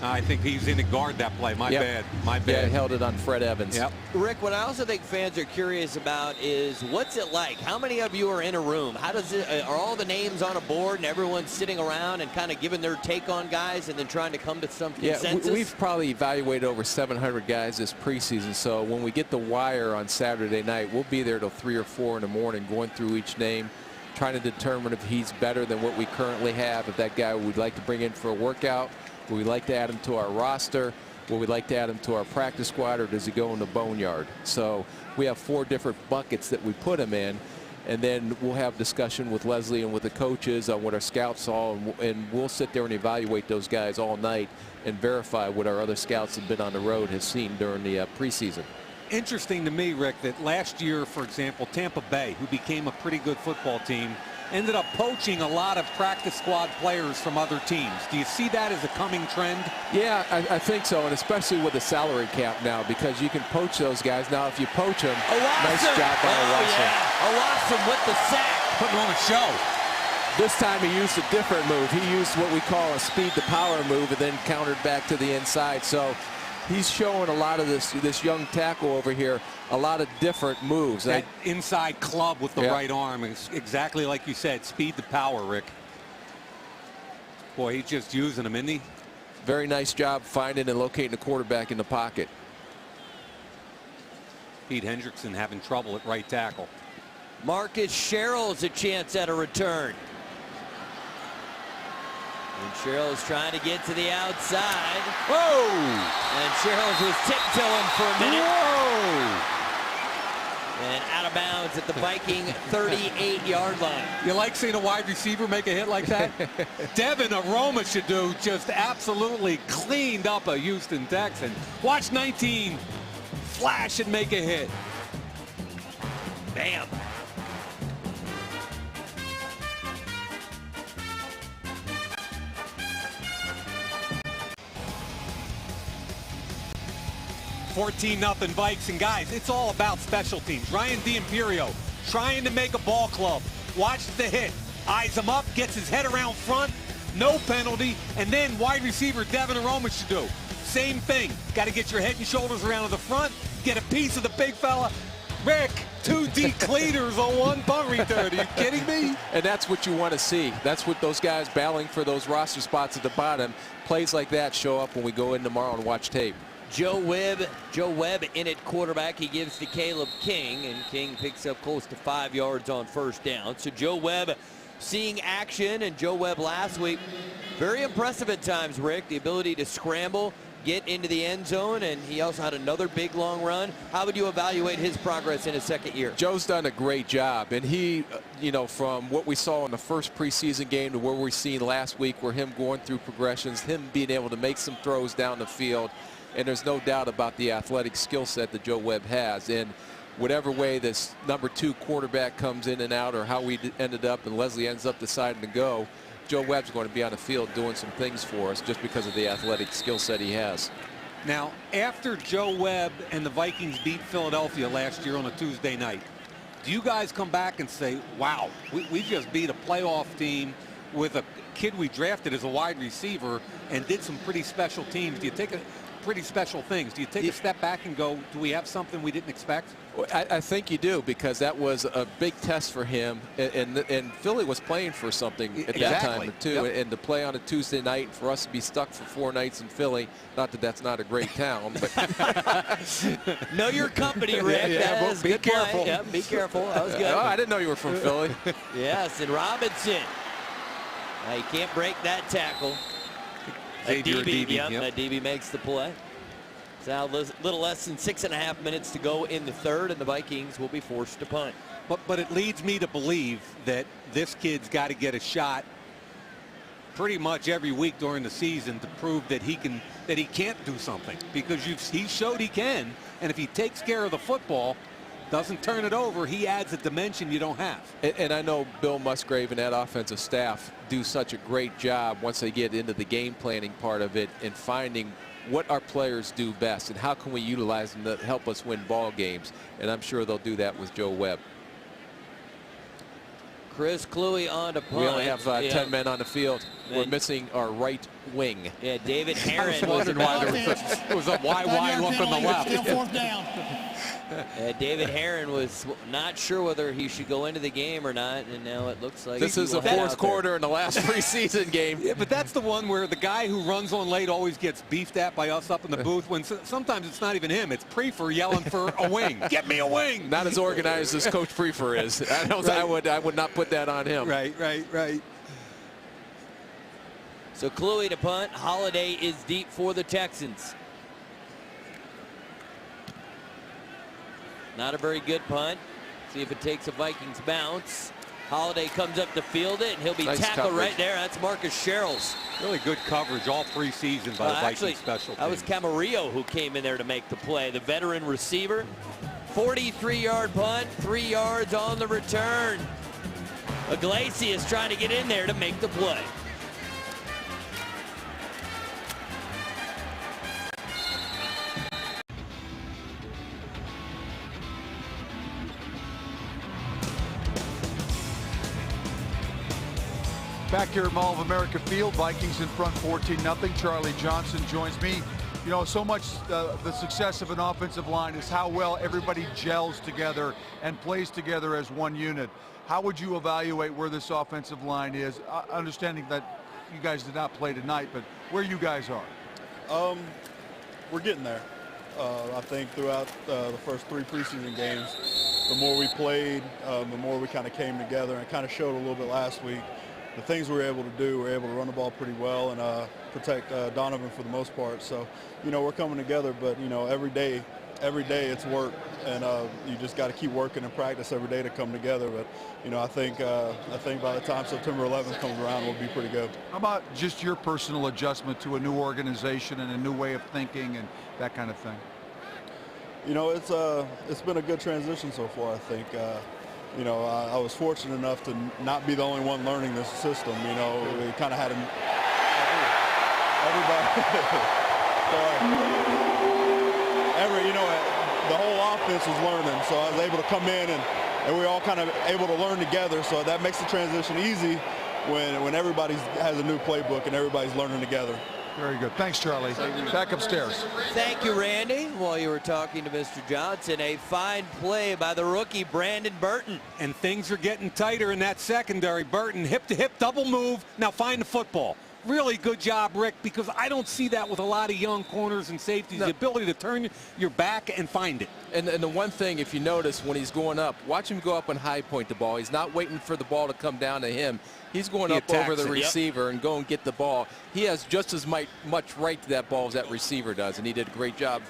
I think he's in to guard that play. My bad. Yeah, held it on Fred Evans. Yep. Rick, what I also think fans are curious about is what's it like? How many of you are in a room? How does it? Are all the names on a board and everyone's sitting around and kind of giving their take on guys and then trying to come to some consensus? Yeah, we've probably evaluated over 700 guys this preseason. So when we get the wire on Saturday night, we'll be there till 3 or 4 in the morning going through each name, trying to determine if he's better than what we currently have, if that guy we'd like to bring in for a workout. Would we like to add him to our roster? Would we like to add him to our practice squad, or does he go in the boneyard? So we have 4 different buckets that we put him in, and then we'll have discussion with Leslie and with the coaches on what our scouts saw, and we'll sit there and evaluate those guys all night and verify what our other scouts have been on the road has seen during the preseason. Interesting to me, Rick, that last year, for example, Tampa Bay, who became a pretty good football team, ended up poaching a lot of practice squad players from other teams. Do you see that as a coming trend? Yeah, I think so, and especially with the salary cap now, because you can poach those guys. Now, if you poach them, nice job by Watson. Yeah. Watson with the sack. Putting on a show. This time he used a different move. He used what we call a speed to power move and then countered back to the inside. So he's showing a lot of this young tackle over here, a lot of different moves. That inside club with the right arm is exactly like you said, speed to power, Rick. Boy, he's just using them, isn't he? Very nice job finding and locating the quarterback in the pocket. Pete Hendrickson having trouble at right tackle. Marcus Sherrill's a chance at a return. And Sherrill's trying to get to the outside. Whoa! And Sherrill's was tiptoeing for a minute. Whoa! And out of bounds at the Viking 38-yard line. You like seeing a wide receiver make a hit like that? Devin Aroma should do just absolutely cleaned up a Houston Texan. Watch 19 flash and make a hit. Bam. $14-0 Vikes, and guys, it's all about special teams. Ryan D'Imperio trying to make a ball club. Watch the hit. Eyes him up, gets his head around front, no penalty, and then wide receiver Devin Aroma should do. Same thing. Got to get your head and shoulders around to the front, get a piece of the big fella. Rick, 2 deep cleaners on 1 punt return. Are you kidding me? And that's what you want to see. That's what those guys battling for those roster spots at the bottom. Plays like that show up when we go in tomorrow and watch tape. Joe Webb in at quarterback. He gives to Caleb King, and King picks up close to 5 yards on first down. So Joe Webb seeing action, and Joe Webb last week, very impressive at times, Rick. The ability to scramble, get into the end zone, and he also had another big long run. How would you evaluate his progress in his second year? Joe's done a great job, and he, you know, from what we saw in the first preseason game to where we've seen last week, where him going through progressions, him being able to make some throws down the field, and there's no doubt about the athletic skill set that Joe Webb has. And whatever way this #2 quarterback comes in and out, or how we ended up and Leslie ends up deciding to go, Joe Webb's going to be on the field doing some things for us just because of the athletic skill set he has. Now, after Joe Webb and the Vikings beat Philadelphia last year on a Tuesday night, do you guys come back and say, wow, we just beat a playoff team with a kid we drafted as a wide receiver and did some pretty special teams? Do you take pretty special things? Do you take a step back and go, do we have something we didn't expect? I think you do, because that was a big test for him, and Philly was playing for something at that time too. Yep. And to play on a Tuesday night, and for us to be stuck for 4 nights in Philly, not that that's not a great town, but know your company, Rick. Yeah, be careful. Yeah, be careful. That was good. Oh, I didn't know you were from Philly. Yes, and Robinson. You can't break that tackle. DB makes the play. It's now a little less than 6.5 minutes to go in the third, and the Vikings will be forced to punt. But it leads me to believe that this kid's got to get a shot pretty much every week during the season to prove that he can't do something, because he showed he can, and if he takes care of the football, doesn't turn it over, he adds a dimension you don't have. And I know Bill Musgrave and that offensive staff do such a great job once they get into the game planning part of it and finding what our players do best and how can we utilize them to help us win ball games. And I'm sure they'll do that with Joe Webb. Chris Kluwe on to punt. We only have 10 men on the field. We're missing our right wing. Yeah, David Herron was why there was a wide lump in the left. Still fourth down. David Herron was not sure whether he should go into the game or not, and now it looks like this is the fourth quarter in the last preseason game. Yeah, but that's the one where the guy who runs on late always gets beefed at by us up in the booth, when sometimes it's not even him, it's Prefer yelling for a wing. Get me a wing. Not as organized as Coach Prefer is. I would not put that on him. Right. So Kluwe to punt. Holiday is deep for the Texans. Not a very good punt. See if it takes a Vikings bounce. Holiday comes up to field it, and he'll be tackled right there. That's Marcus Sherrills. Really good coverage all preseason by the Vikings special team. That was Camarillo who came in there to make the play. The veteran receiver. 43-yard punt, 3 yards on the return. Iglesias trying to get in there to make the play. Back here at Mall of America Field, Vikings in front 14-0. Charlie Johnson joins me. You know, so much the success of an offensive line is how well everybody gels together and plays together as one unit. How would you evaluate where this offensive line is, understanding that you guys did not play tonight, but where you guys are? We're getting there. I think throughout the first 3 preseason games, the more we played, the more we kind of came together, and kind of showed a little bit last week. The things we were able to do, we were able to run the ball pretty well and protect Donovan for the most part. So, you know, we're coming together, but, you know, every day it's work, and you just got to keep working and practice every day to come together. But, you know, I think by the time September 11th comes around, we'll be pretty good. How about just your personal adjustment to a new organization and a new way of thinking and that kind of thing? You know, it's been a good transition so far, I think. You know, I was fortunate enough to not be the only one learning this system. You know, we kind of had you know, the whole offense was learning, so I was able to come in and we all kind of able to learn together. So that makes the transition easy when everybody has a new playbook and everybody's learning together. Very good. Thanks, Charlie. Back upstairs. Thank you, Randy. While you were talking to Mr. Johnson, a fine play by the rookie, Brandon Burton. And things are getting tighter in that secondary. Burton, hip-to-hip double move. Now find the football. really good job, Rick, because I don't see that with a lot of young corners and safeties, the ability to turn your back and find it. And the one thing, if you notice, when he's going up, watch him go up and high point the ball. He's not waiting for the ball to come down to him. He's going up over the receiver and go and get the ball. He has just as much right to that ball as that receiver does, and he did a great job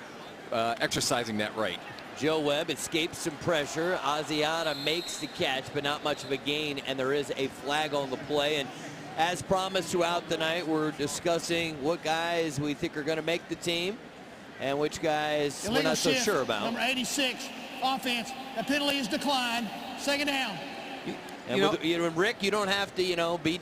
exercising that right. Joe Webb escapes some pressure. Asiata makes the catch, but not much of a gain, and there is a flag on the play. And as promised throughout the night, we're discussing what guys we think are going to make the team and which guys we're not so sure about. Number 86, offense. The penalty is declined. Second down. And Rick, you don't have to, be,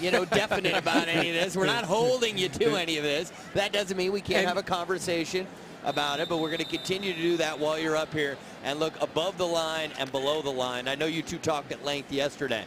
definite about any of this. We're not holding you to any of this. That doesn't mean we can't have a conversation about it, but we're going to continue to do that while you're up here and look above the line and below the line. I know you two talked at length yesterday.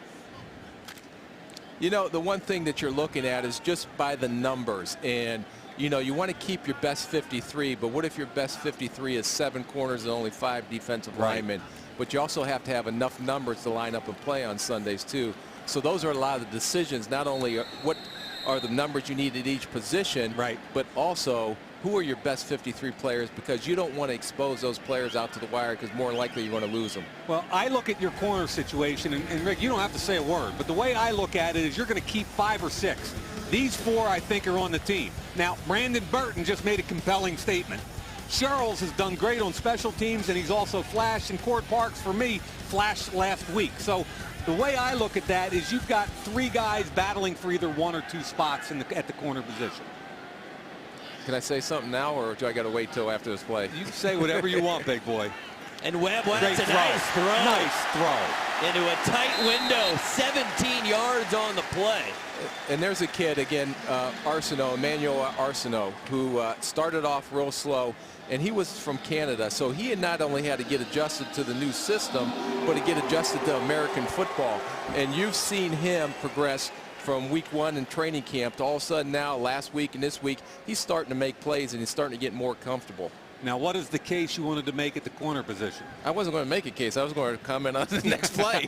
The one thing that you're looking at is just by the numbers, and you want to keep your best 53, but what if your best 53 is 7 corners and only 5 defensive linemen? But you also have to have enough numbers to line up and play on Sundays too. So those are a lot of the decisions, not only what are the numbers you need at each position, but also who are your best 53 players, because you don't want to expose those players out to the wire, because more likely you're going to lose them. Well, I look at your corner situation, and Rick, you don't have to say a word, but the way I look at it is you're going to keep 5 or 6. These 4, I think, are on the team. Now, Brandon Burton just made a compelling statement. Charles has done great on special teams, and he's also flashed, and Cord Parks, for me, flashed last week. So the way I look at that is you've got 3 guys battling for either 1 or 2 spots at the corner position. Can I say something now, or do I got to wait till after this play? You can say whatever you want, big boy. And Webb, that's a nice throw. Nice throw. Into a tight window, 17 yards on the play. And there's a kid, again, Emmanuel Arsenault, who started off real slow, and he was from Canada. So he had not only had to get adjusted to the new system, but to get adjusted to American football. And you've seen him progress from week 1 in training camp to all of a sudden now, last week and this week, he's starting to make plays and he's starting to get more comfortable. Now, what is the case you wanted to make at the corner position? I wasn't going to make a case. I was going to comment on the next play.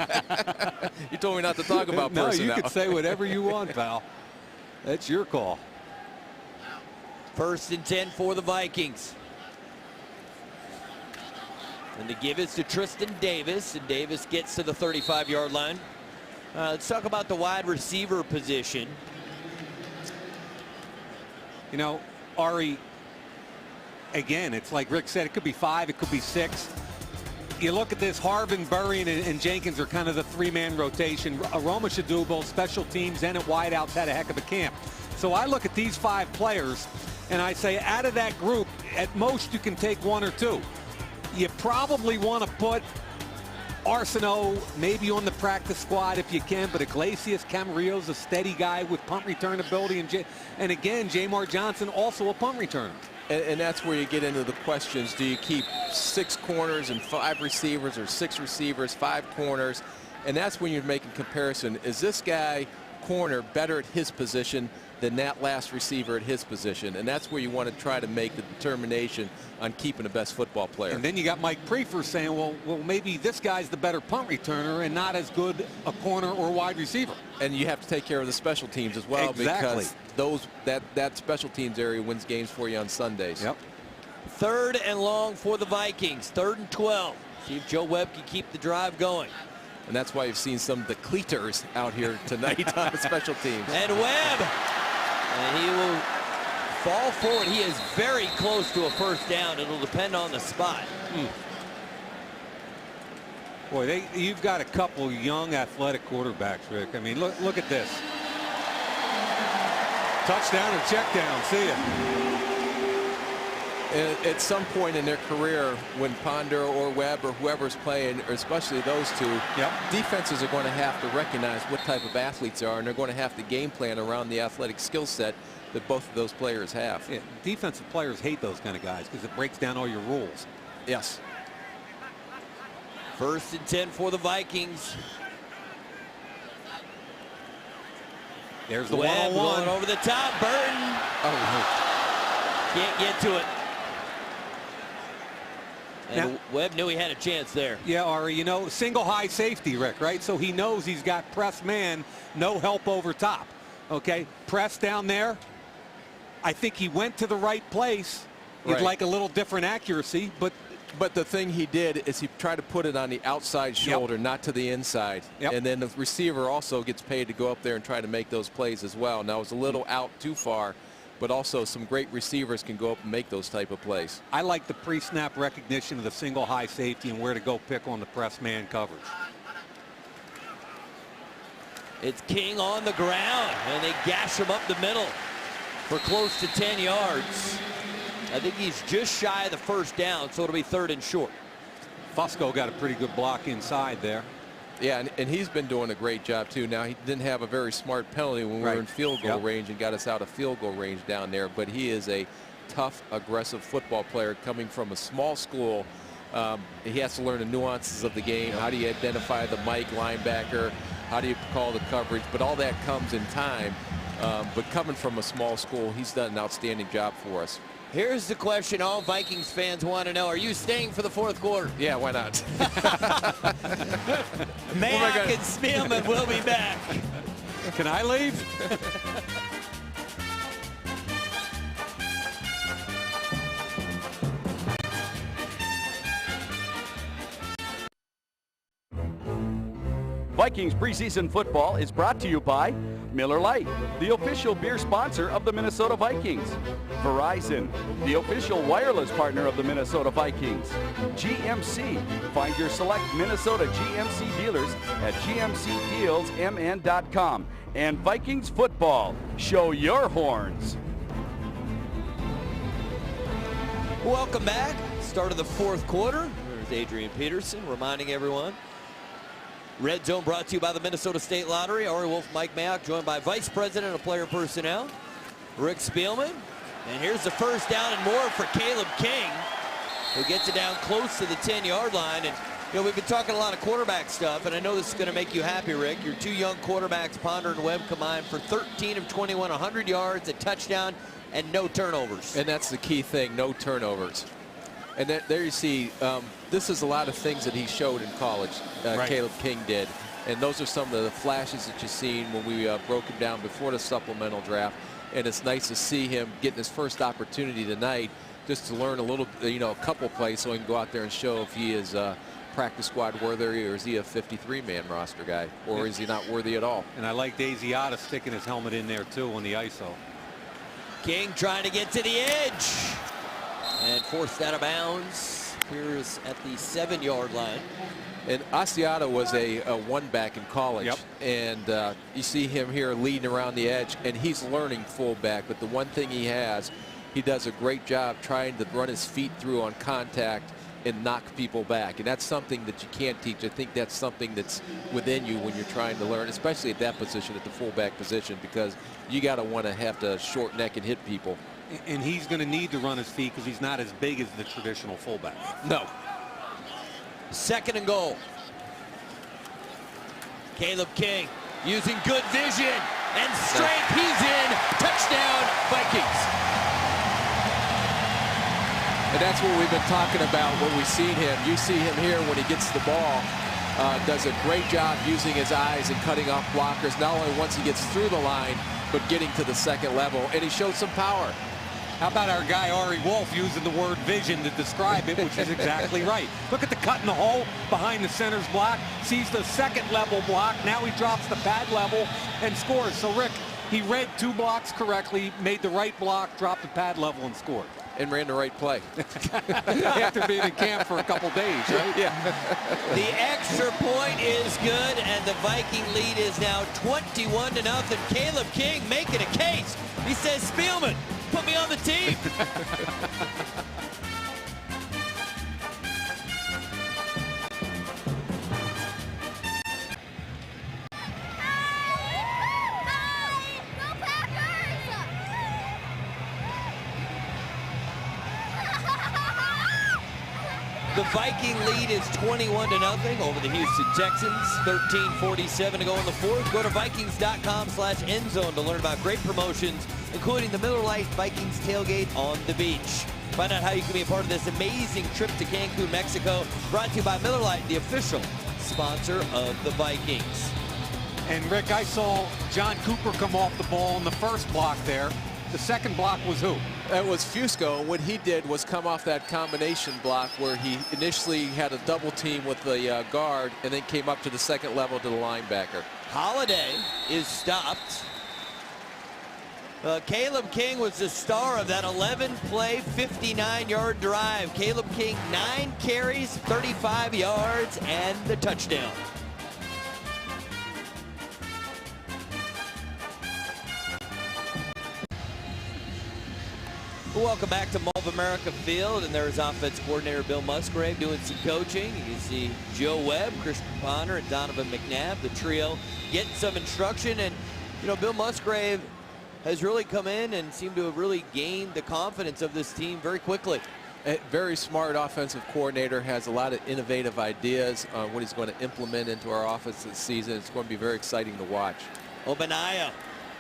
You told me not to talk about personnel. No, you can say whatever you want, pal. That's your call. 1st and 10 for the Vikings. And the give is to Tristan Davis, and Davis gets to the 35-yard line. Let's talk about the wide receiver position. Ari, again, it's like Rick said, it could be 5, it could be 6. You look at this, Harvin, Burrian, and Jenkins are kind of the 3-man rotation. Aroma Shadubo, special teams, and at wideouts had a heck of a camp. So I look at these 5 players, and I say out of that group, at most you can take 1 or 2. You probably want to put Arsenault maybe on the practice squad if you can, but Iglesias Camarillo's a steady guy with punt return ability, and again, Jamar Johnson also a punt returner. And that's where you get into the questions. Do you keep 6 corners and 5 receivers, or 6 receivers, 5 corners? And that's when you're making comparison. Is this guy, corner, better at his position than that last receiver at his position? And that's where you want to try to make the determination on keeping the best football player. And then you got Mike Prefer saying, well, maybe this guy's the better punt returner and not as good a corner or wide receiver. And you have to take care of the special teams as well, because that special teams area wins games for you on Sundays. Yep. 3rd and long for the Vikings. 3rd and 12. See if Joe Webb can keep the drive going. And that's why you've seen some of the cleaters out here tonight on the special teams. And Webb, and he will fall forward. He is very close to a 1st down. It'll depend on the spot. Boy, you've got a couple young athletic quarterbacks, Rick. I mean, look at this. Touchdown or check down. See ya. At some point in their career, when Ponder or Webb or whoever's playing, or especially those two, defenses are going to have to recognize what type of athletes they are, and they're going to have to game plan around the athletic skill set that both of those players have. Yeah, defensive players hate those kind of guys because it breaks down all your rules. Yes. 1st and 10 for the Vikings. There's the Webb 1-on-1 going over the top. Burton. Oh, no. Can't get to it. And now, Webb knew he had a chance there. Yeah, Ari, single high safety, Rick, right? So he knows he's got press man, no help over top. Okay, press down there. I think he went to the right place. You'd Right. like a little different accuracy, but the thing he did is he tried to put it on the outside shoulder, not to the inside. And then the receiver also gets paid to go up there and try to make those plays as well. Now, it was a little out too far, but also some great receivers can go up and make those type of plays. I like the pre-snap recognition of the single high safety and where to go pick on the press man coverage. It's King on the ground, and they gash him up the middle for close to 10 yards. I think he's just shy of the first down, so it'll be 3rd and short. Fusco got a pretty good block inside there. Yeah, and he's been doing a great job, too. Now, he didn't have a very smart penalty when we were in field goal range and got us out of field goal range down there, but he is a tough, aggressive football player coming from a small school. He has to learn the nuances of the game. How do you identify the Mike linebacker? How do you call the coverage? But all that comes in time. But coming from a small school, he's done an outstanding job for us. Here's the question all Vikings fans want to know. Are you staying for the 4th quarter? Yeah, why not? Mayock and Spielman will be back. Can I leave? Vikings preseason football is brought to you by Miller Lite, the official beer sponsor of the Minnesota Vikings. Verizon, the official wireless partner of the Minnesota Vikings. GMC, find your select Minnesota GMC dealers at gmcdealsmn.com. And Vikings football, show your horns. Welcome back. Start of the 4th quarter. There's Adrian Peterson reminding everyone. Red Zone brought to you by the Minnesota State Lottery. Ari Wolf, Mike Mayock, joined by Vice President of Player Personnel, Rick Spielman. And here's the first down and more for Caleb King, who gets it down close to the 10-yard line. And, you know, we've been talking a lot of quarterback stuff, and I know this is going to make you happy, Rick. Your 2 young quarterbacks, Ponder and Webb, combined for 13 of 21, 100 yards, a touchdown, and no turnovers. And that's the key thing, no turnovers. And there you see, this is a lot of things that he showed in college, Caleb King did. And those are some of the flashes that you've seen when we broke him down before the supplemental draft. And it's nice to see him getting his first opportunity tonight just to learn a little, you know, a couple plays so he can go out there and show if he is practice squad worthy or is he a 53-man roster guy or is he not worthy at all. And I like Daisiata sticking his helmet in there, too, on the ISO. King trying to get to the edge. And forced out of bounds. Here's at the 7-yard line. And Asiata was a one-back in college. And you see him here leading around the edge, and he's learning fullback. But the one thing he does a great job trying to run his feet through on contact and knock people back. And that's something that you can't teach. I think that's something that's within you when you're trying to learn, especially at that position, at the fullback position, because you got to want to have to short neck and hit people. And he's going to need to run his feet because he's not as big as the traditional fullback. No. 2nd and goal. Caleb King using good vision and strength. He's in. Touchdown, Vikings. And that's what we've been talking about when we've seen him. You see him here when he gets the ball. Does a great job using his eyes and cutting off blockers, not only once he gets through the line, but getting to the 2nd level. And he showed some power. How about our guy Ari Wolf using the word vision to describe it, which is exactly right. Look at the cut in the hole behind the center's block. Sees the 2nd level block. Now he drops the pad level and scores. So, Rick, he read 2 blocks correctly, made the right block, dropped the pad level, and scored. And ran the right play. After being in camp for a couple days, right? Yeah. The extra point is good, and the Viking lead is now 21-0. Caleb King making a case. He says, Spielman, put me on the team. The Viking lead is 21-0 over the Houston Texans. 13:47 to go in the 4th. Go to Vikings.com/endzone to learn about great promotions, including the Miller Lite Vikings tailgate on the beach. Find out how you can be a part of this amazing trip to Cancun, Mexico. Brought to you by Miller Lite, the official sponsor of the Vikings. And Rick, I saw John Cooper come off the ball in the first block there. The second block was who? It was Fusco. What he did was come off that combination block where he initially had a double team with the guard and then came up to the second level to the linebacker. Holiday is stopped. Caleb King was the star of that 11-play, 59-yard drive. Caleb King, 9 carries, 35 yards, and the touchdown. Welcome back to Mall of America Field, and there's offense coordinator Bill Musgrave doing some coaching. You can see Joe Webb, Christian Ponder, and Donovan McNabb, the trio, getting some instruction. And, you know, Bill Musgrave has really come in and seemed to have really gained the confidence of this team very quickly. A very smart offensive coordinator, has a lot of innovative ideas on what he's going to implement into our offense this season. It's going to be very exciting to watch. Obanaya,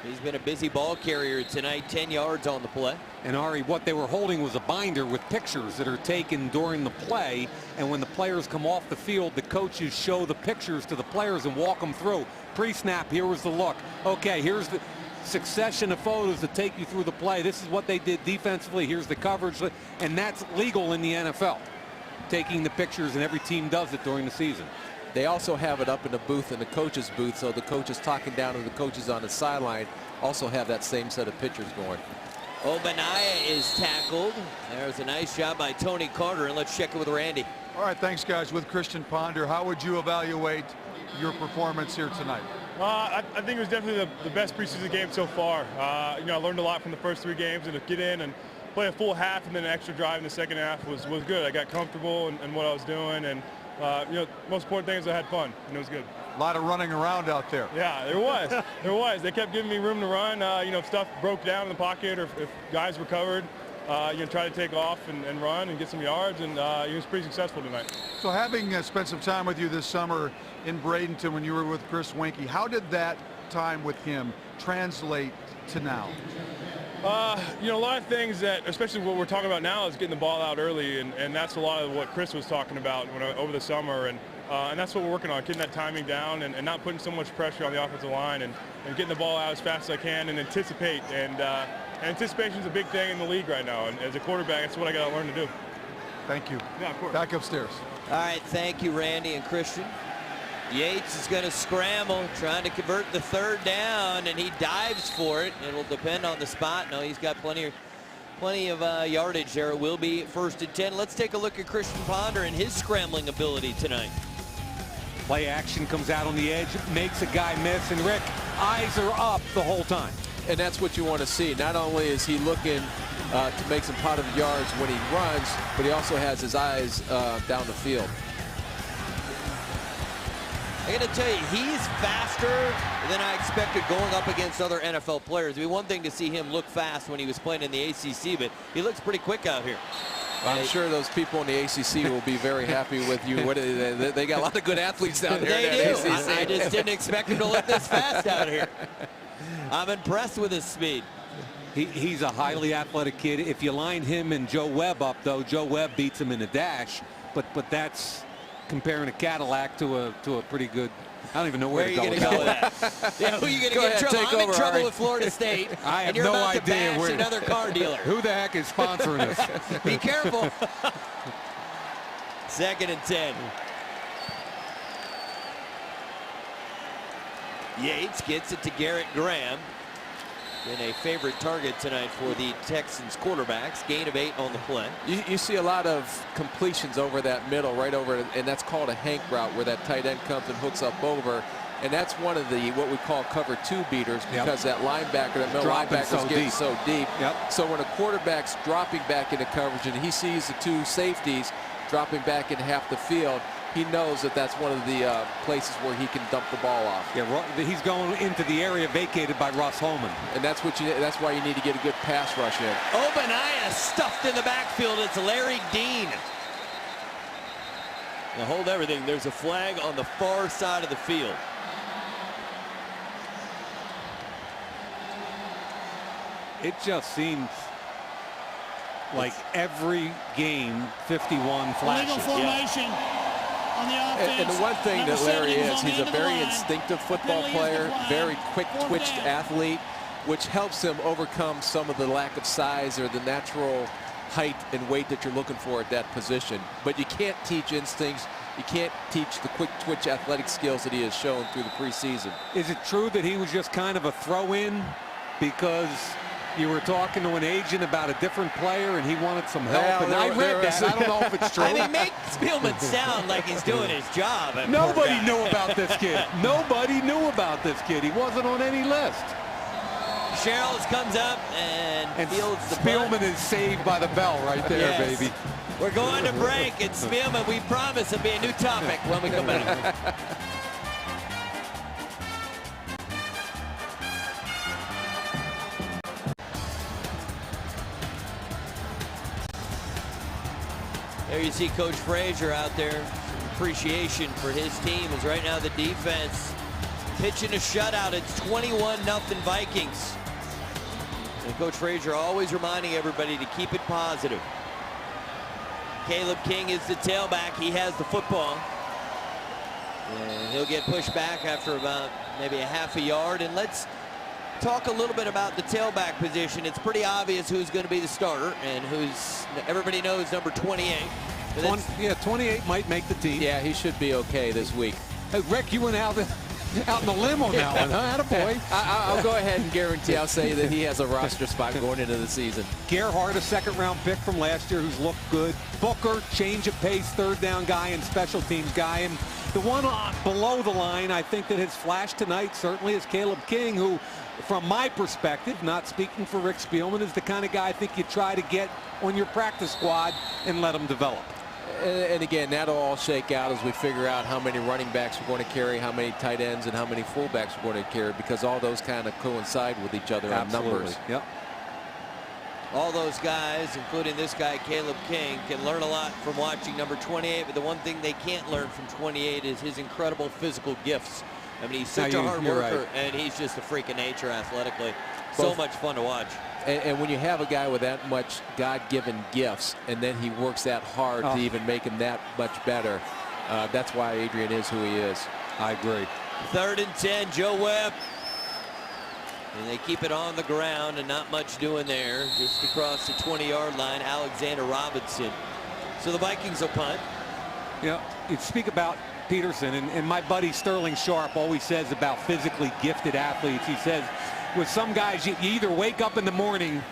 he's been a busy ball carrier tonight, 10 yards on the play. And Ari, what they were holding was a binder with pictures that are taken during the play. And when the players come off the field, the coaches show the pictures to the players and walk them through. Pre-snap, here was the look. Okay, here's the succession of photos to take you through the play. This is what they did defensively. Here's the coverage. And that's legal in the NFL, taking the pictures, and every team does it during the season. They also have it up in the booth, in the coaches booth, so the coaches talking down to the coaches on the sideline also have that same set of pictures going. Obanaya is tackled. There's a nice job by Tony Carter, and let's check it with Randy. All right, thanks, guys. With Christian Ponder, how would you evaluate your performance here tonight? I think it was definitely the best preseason game so far. You know, I learned a lot from the first 3 games, and to get in and play a full half and then an extra drive in the second half was good. I got comfortable in what I was doing, and you know, most important thing is I had fun, and it was good. A lot of running around out there. Yeah, there was. There was. They kept giving me room to run. You know, if stuff broke down in the pocket or if guys recovered, you know, try to take off and run and get some yards, and he was pretty successful tonight. So having spent some time with you this summer in Bradenton when you were with Chris Winkie, how did that time with him translate to now? You know, a lot of things that, especially what we're talking about now, is getting the ball out early, and that's a lot of what Chris was talking about over the summer, and that's what we're working on, getting that timing down and not putting so much pressure on the offensive line, and getting the ball out as fast as I can and anticipate. And anticipation is a big thing in the league right now, and as a quarterback, that's what I got to learn to do. Thank you. Yeah, of course. Back upstairs. All right, thank you, Randy and Christian. Yates is going to scramble, trying to convert the 3rd down, and he dives for it. It'll depend on the spot. No, he's got plenty of yardage there. It will be 1st and 10. Let's take a look at Christian Ponder and his scrambling ability tonight. Play action, comes out on the edge, makes a guy miss, and Rick, eyes are up the whole time. And that's what you want to see. Not only is he looking to make some positive yards when he runs, but he also has his eyes down the field. I got to tell you, he's faster than I expected going up against other NFL players. It'd be one thing to see him look fast when he was playing in the ACC, but he looks pretty quick out here. I'm sure those people in the ACC will be very happy with you. They got a lot of good athletes down there. They do. I just didn't expect him to look this fast out here. I'm impressed with his speed. He's a highly athletic kid. If you line him and Joe Webb up, though, Joe Webb beats him in a dash. But that's comparing a Cadillac to a pretty good. I don't even know where to go with that. Yeah, who are you going to get in trouble? I'm in trouble with Florida State. I have and you're no about idea to bash where. Another car dealer. Who the heck is sponsoring this? Be careful. 2nd and 10. Yates gets it to Garrett Graham. Been a favorite target tonight for the Texans quarterbacks. Gain of 8 on the play. You see a lot of completions over that middle, right over, and that's called a hank route, where that tight end comes and hooks up over. And that's one of the what we call cover 2 beaters, because that linebacker, that middle linebacker is getting so deep. So when a quarterback's dropping back into coverage and he sees the 2 safeties dropping back in half the field, he knows that that's one of the places where he can dump the ball off. Yeah, he's going into the area vacated by Russ Holman, and that's why you need to get a good pass rush in. Obanaya stuffed in the backfield. It's Larry Dean. Now hold everything. There's a flag on the far side of the field. It just seems like every game 51 flashing. Illegal formation. on the offense. And the one thing Number that Larry 70 was is, on the he's a end of the very line. instinctive football Penalty is player, declined. very quick-twitched Fourth down. athlete, which helps him overcome some of the lack of size or the natural height and weight that you're looking for at that position. But you can't teach instincts. You can't teach the quick twitch athletic skills that he has shown through the preseason. Is it true that he was just kind of a throw-in because you were talking to an agent about a different player and he wanted some help? Well, and I read that. I don't know if it's true. I mean, make Spielman sound like he's doing his job. Nobody knew about this kid. Nobody knew about this kid. He wasn't on any list. Sherrills comes up and fields the punt. Spielman is saved by the bell right there, Yes. baby. We're going to break, and Spielman, we promise, will be a new topic when we come back. There you see Coach Frazier out there. Some appreciation for his team, as right now the defense pitching a shutout. It's 21-0 Vikings. And Coach Frazier always reminding everybody to keep it positive. Caleb King is the tailback. He has the football. And he'll get pushed back after about maybe a half a yard. And let's talk a little bit about the tailback position. It's pretty obvious who's going to be the starter and everybody knows number 28. Yeah, 28 might make the team. Yeah, he should be okay this week. Hey, Rick, you went out in the limb on that one, huh? Attaboy. I'll go ahead and guarantee, I'll say that he has a roster spot going into the season. Gerhardt, a second-round pick from last year who's looked good. Booker, change of pace, third down guy and special teams guy. And the one below the line, I think that has flashed tonight certainly is Caleb King, who, from my perspective, not speaking for Rick Spielman, is the kind of guy I think you try to get on your practice squad and let him develop. And again, that'll all shake out as we figure out how many running backs we're going to carry, how many tight ends, and how many fullbacks we're going to carry, because all those kind of coincide with each other on numbers. Yep. All those guys, including this guy, Caleb King, can learn a lot from watching number 28, but the one thing they can't learn from 28 is his incredible physical gifts. I mean, he's such a hard worker, right, and he's just a freak of nature athletically. So much fun to watch. And when you have a guy with that much God-given gifts, and then he works that hard to even make him that much better, that's why Adrian is who he is. I agree. 3rd and 10, Joe Webb. And they keep it on the ground and not much doing there. Just across the 20-yard line, Alexander Robinson. So the Vikings will punt. Yeah, you speak about Peterson, and my buddy Sterling Sharp always says about physically gifted athletes. He says, with some guys, you either wake up in the morning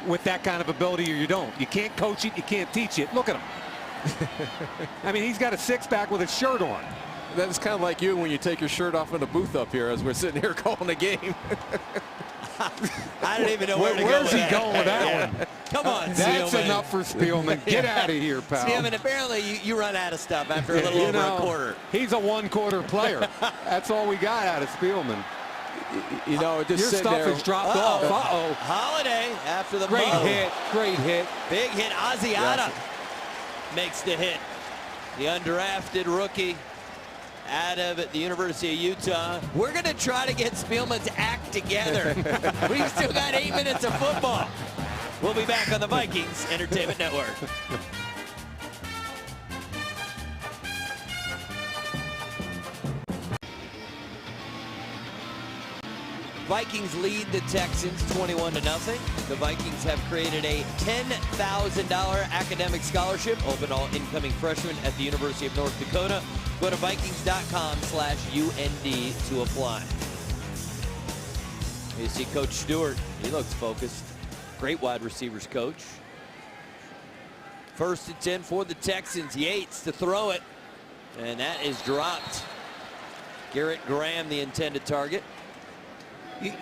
with that kind of ability or you don't. You can't coach it, you can't teach it. Look at him. I mean, he's got a six-pack with his shirt on. That's kind of like you when you take your shirt off in the booth up here as we're sitting here calling the game. I don't even know where to go. Where's he going with that one? Come on, That's Spielman. enough for Spielman. Get out of here, pal. Spielman, apparently you run out of stuff after a little over a quarter. He's a one-quarter player. That's all we got out of Spielman. You know, just your stuff has dropped off. Holiday after the great ball. hit. Great hit. Big hit. Asiata makes the hit. The undrafted rookie out of the University of Utah. We're going to try to get Spielman's act together. We've still got 8 minutes of football. We'll be back on the Vikings Entertainment Network. Vikings lead the Texans 21-0. The Vikings have created a $10,000 academic scholarship open to all incoming freshmen at the University of North Dakota. Go to Vikings.com/UND to apply. You see Coach Stewart. He looks focused. Great wide receivers coach. 1st and 10 for the Texans. Yates to throw it. And that is dropped. Garrett Graham, the intended target.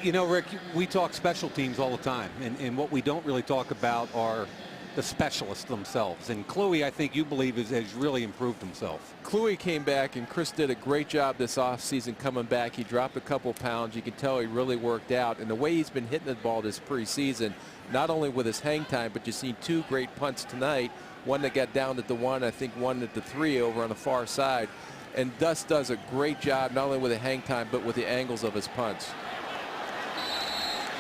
You know, Rick, we talk special teams all the time, and what we don't really talk about are the specialists themselves. And Kluwe, I think you believe, has really improved himself. Kluwe came back, and Chris did a great job this offseason coming back. He dropped a couple pounds. You can tell he really worked out. And the way he's been hitting the ball this preseason, not only with his hang time, but you've seen 2 great punts tonight. One that got down at the 1, I think one at the 3 over on the far side. And Dust does a great job, not only with the hang time, but with the angles of his punts.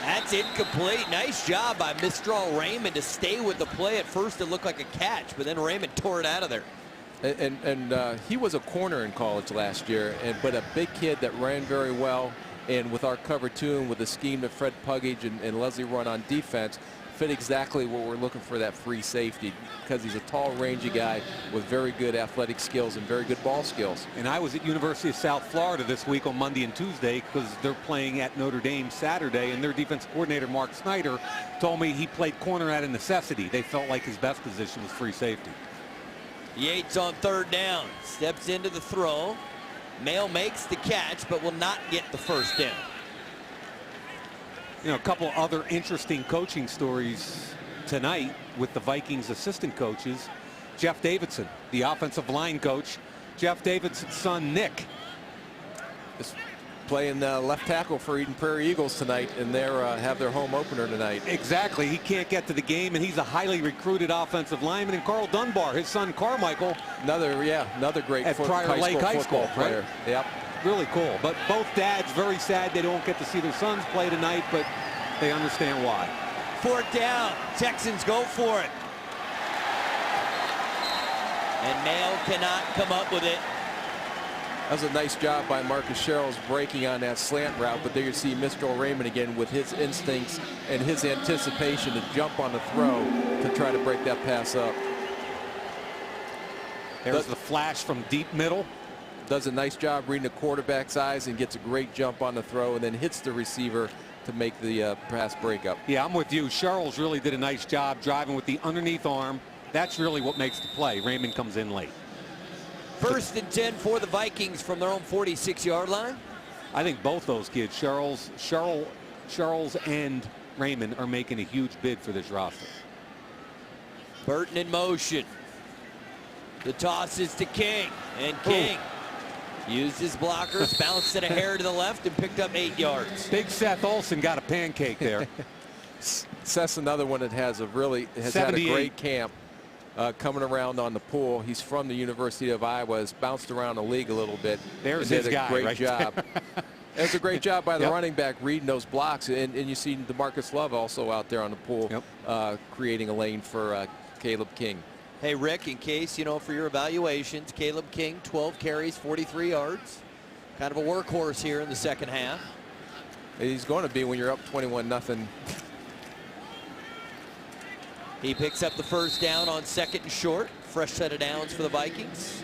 That's incomplete. Nice job by Mistral Raymond to stay with the play. At first it looked like a catch, but then Raymond tore it out of there. And he was a corner in college last year, but a big kid that ran very well. And with our cover two and with the scheme that Fred Puggage and Leslie run on defense, fit exactly what we're looking for, that free safety, because he's a tall, rangy guy with very good athletic skills and very good ball skills. And I was at University of South Florida this week on Monday and Tuesday because they're playing at Notre Dame Saturday, and their defensive coordinator, Mark Snyder, told me he played corner out of necessity. They felt like his best position was free safety. Yates on third down, steps into the throw. Mail makes the catch, but will not get the first down. You know, a couple other interesting coaching stories tonight with the Vikings assistant coaches. Jeff Davidson, the offensive line coach. Jeff Davidson's son, Nick, is playing left tackle for Eden Prairie Eagles tonight, and they have their home opener tonight. Exactly. He can't get to the game, and he's a highly recruited offensive lineman. And Carl Dunbar, his son Carmichael, another great at Prior Lake High School player. Right? Yep. Really cool. But both dads very sad they don't get to see their sons play tonight, but they understand why. Fourth down. Texans go for it. And Mail cannot come up with it. That was a nice job by Marcus Sherrills breaking on that slant route, but there you see Mr. Raymond again with his instincts and his anticipation to jump on the throw to try to break that pass up. There's the flash from deep middle. Does a nice job reading the quarterback's eyes and gets a great jump on the throw and then hits the receiver to make the pass breakup. Yeah, I'm with you. Sherrills really did a nice job driving with the underneath arm. That's really what makes the play. Raymond comes in late. First and 10 for the Vikings from their own 46-yard line. I think both those kids, Sherrills and Raymond, are making a huge bid for this roster. Burton in motion. The toss is to King, and King used his blockers, bounced it a hair to the left, and picked up 8 yards. Big Seth Olson got a pancake there. Seth's another one that has had a great camp. Coming around on the pool. He's from the University of Iowa, has bounced around the league a little bit. There's his guy. Great right job. It's a great job by the Yep. running back reading those blocks, and you see DeMarcus Love also out there on the pool, yep. creating a lane for Caleb King. Hey Rick, in case for your evaluations, Caleb King 12 carries, 43 yards. Kind of a workhorse here in the second half. He's going to be when you're up 21-0. He picks up the first down on second and short. Fresh set of downs for the Vikings.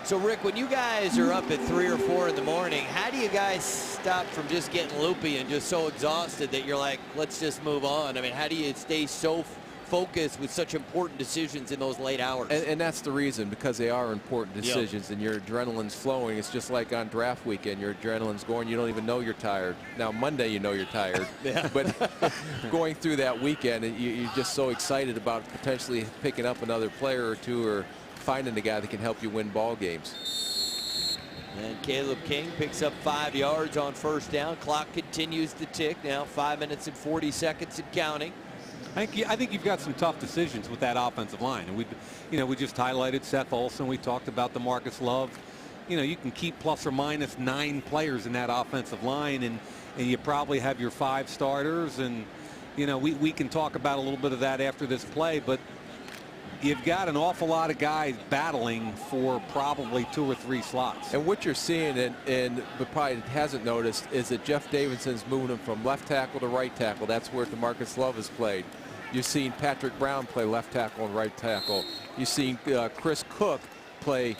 So Rick, when you guys are up at 3 or 4 in the morning, how do you guys stop from just getting loopy and just so exhausted that you're like, let's just move on? I mean, how do you stay so focused with such important decisions in those late hours? And that's the reason, because they are important decisions, yep. and your adrenaline's flowing. It's just like on draft weekend, your adrenaline's going, you don't even know you're tired. Now Monday you know you're tired, yeah. But going through that weekend, you're just so excited about potentially picking up another player or two, or finding the guy that can help you win ball games. And Caleb King picks up 5 yards on first down. Clock continues to tick now, 5 minutes and 40 seconds and counting. I think you've got some tough decisions with that offensive line, and we just highlighted Seth Olson. We talked about DeMarcus Love. You can keep plus or minus 9 players in that offensive line, and you probably have your 5 starters. And we can talk about a little bit of that after this play, but you've got an awful lot of guys battling for probably 2 or 3 slots. And what you're seeing, but probably hasn't noticed, is that Jeff Davidson's moving him from left tackle to right tackle. That's where DeMarcus Love has played. You've seen Patrick Brown play left tackle and right tackle. You've seen Chris Cook play,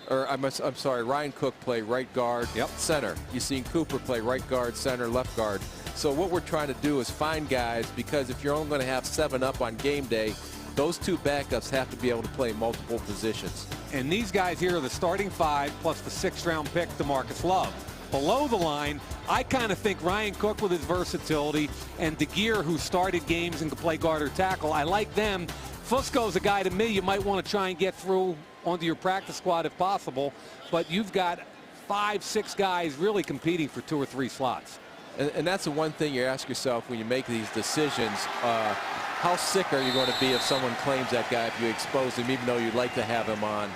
or I'm sorry, Ryan Cook play right guard, center. You've seen Cooper play right guard, center, left guard. So what we're trying to do is find guys, because if you're only going to have 7 up on game day, those 2 backups have to be able to play multiple positions. And these guys here are the starting 5 plus the 6th-round pick, DeMarcus Love. Below the line, I kind of think Ryan Cook with his versatility, and DeGear, who started games and could play guard or tackle. I like them. Fusco's a guy to me you might want to try and get through onto your practice squad if possible. But you've got 5, 6 guys really competing for 2 or 3 slots. And that's the one thing you ask yourself when you make these decisions. How sick are you going to be if someone claims that guy if you expose him, even though you'd like to have him on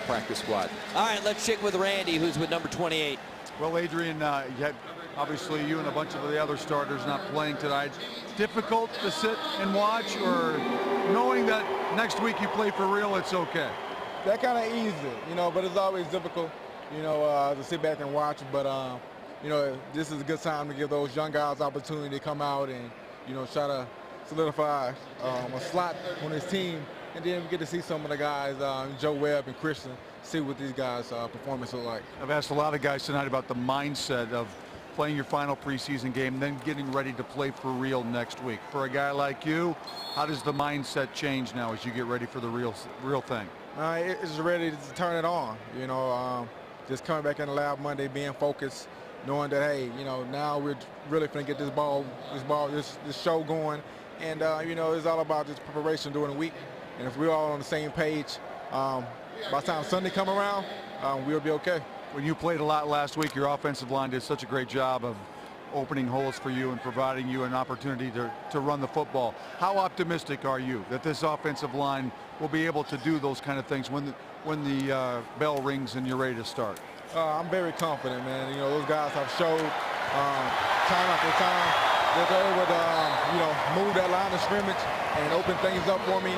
practice squad? All right, let's check with Randy, who's with number 28. Well, Adrian, you had Obviously, you and a bunch of the other starters not playing tonight. Difficult to sit and watch, or knowing that next week you play for real, it's okay? That kind of eases it, you know, but it's always difficult, you know, to sit back and watch. But, you know, this is a good time to give those young guys opportunity to come out and, you know, try to solidify a slot on his team. And then we get to see some of the guys, Joe Webb and Christian, see what these guys' performance look like. I've asked a lot of guys tonight about the mindset of playing your final preseason game, then getting ready to play for real next week. For a guy like you, how does the mindset change now as you get ready for the real thing? It's ready to turn it on. You know, just coming back in the lab Monday, being focused, knowing that, hey, you know, now we're really going to get this show going. And, you know, it's all about just preparation during the week. And if we're all on the same page, by the time Sunday come around, we'll be okay. When you played a lot last week, your offensive line did such a great job of opening holes for you and providing you an opportunity to run the football. How optimistic are you that this offensive line will be able to do those kind of things when the bell rings and you're ready to start? I'm very confident, man. You know, those guys have showed time after time that they're able to, you know, move that line of scrimmage and open things up for me.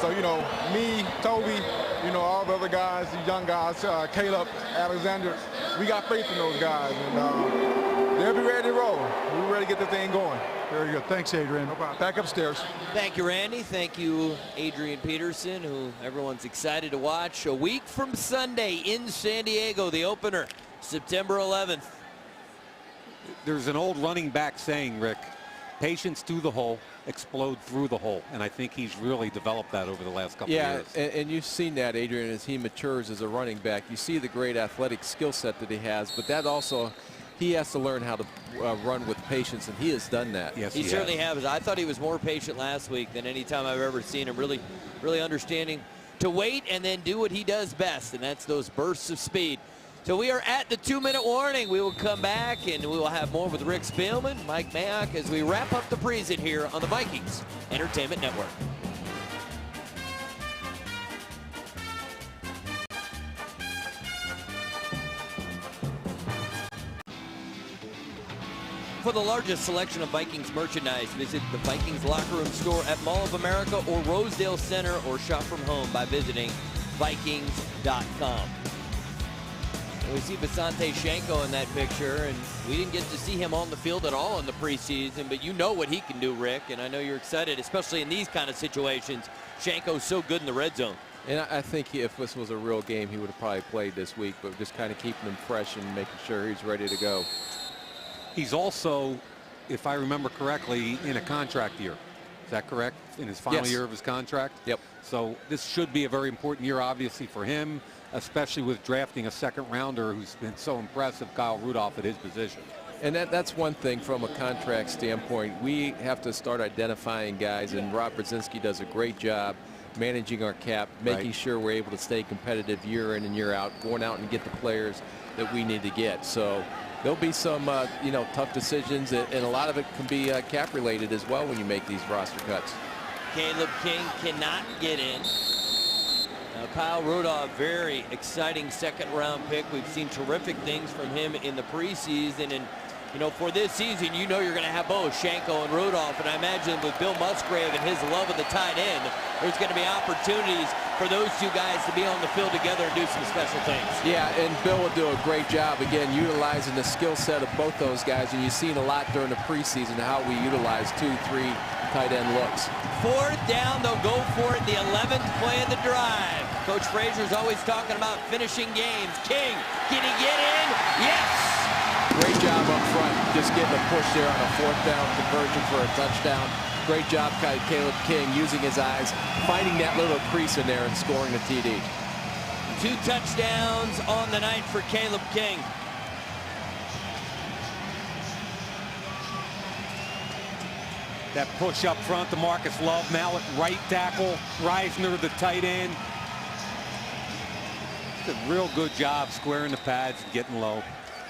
So, you know, me, Toby, you know, all the other guys, the young guys, Caleb, Alexander, we got faith in those guys, and they'll be ready to roll. We're ready to get the thing going. Very good. Thanks, Adrian. No problem. Back upstairs. Thank you, Randy. Thank you, Adrian Peterson, who everyone's excited to watch. A week from Sunday in San Diego, the opener, September 11th. There's an old running back saying, Rick, patience to the hole, explode through the hole. And I think he's really developed that over the last couple of years. Yeah, and you've seen that, Adrian, as he matures as a running back. You see the great athletic skill set that he has, but that also, he has to learn how to run with patience, and he has done that. Yes, he certainly has. I thought he was more patient last week than any time I've ever seen him. Really understanding to wait and then do what he does best, and that's those bursts of speed. So we are at the 2-minute warning. We will come back and we will have more with Rick Spielman, Mike Mayock, as we wrap up the Preseason here on the Vikings Entertainment Network. For the largest selection of Vikings merchandise, visit the Vikings Locker Room store at Mall of America or Rosedale Center, or shop from home by visiting Vikings.com. We see Basante Shanko in that picture, and we didn't get to see him on the field at all in the preseason, but you know what he can do, Rick, and I know you're excited, especially in these kind of situations. Shanko's so good in the red zone. And I think if this was a real game, he would have probably played this week, but just kind of keeping him fresh and making sure he's ready to go. He's also, if I remember correctly, in a contract year. Is that correct? In his final year of his contract? Yep. So this should be a very important year, obviously, for him, especially with drafting a second-rounder who's been so impressive, Kyle Rudolph, at his position. And that's one thing from a contract standpoint. We have to start identifying guys, and Rob Brzezinski does a great job managing our cap, making sure we're able to stay competitive year in and year out, going out and get the players that we need to get. So there'll be some you know, tough decisions, and a lot of it can be cap related as well when you make these roster cuts. Caleb King cannot get in. Now Kyle Rudolph, very exciting second-round pick. We've seen terrific things from him in the preseason, and you know, for this season, you know you're going to have both Shanko and Rudolph, and I imagine with Bill Musgrave and his love of the tight end, there's going to be opportunities for those two guys to be on the field together and do some special things. Yeah, and Bill will do a great job, again, utilizing the skill set of both those guys, and you've seen a lot during the preseason how we utilize 2-3 tight end looks. Fourth down, they'll go for it, the 11th play of the drive. Coach Frazier's always talking about finishing games. King, can he get in? Yes! Great job up front, just getting a push there on a fourth down conversion for a touchdown. Great job, Caleb King, using his eyes, finding that little crease in there and scoring a TD. 2 touchdowns on the night for Caleb King. That push up front to Marcus Love, Mallett right tackle, Reisner the tight end. Did a real good job squaring the pads and getting low.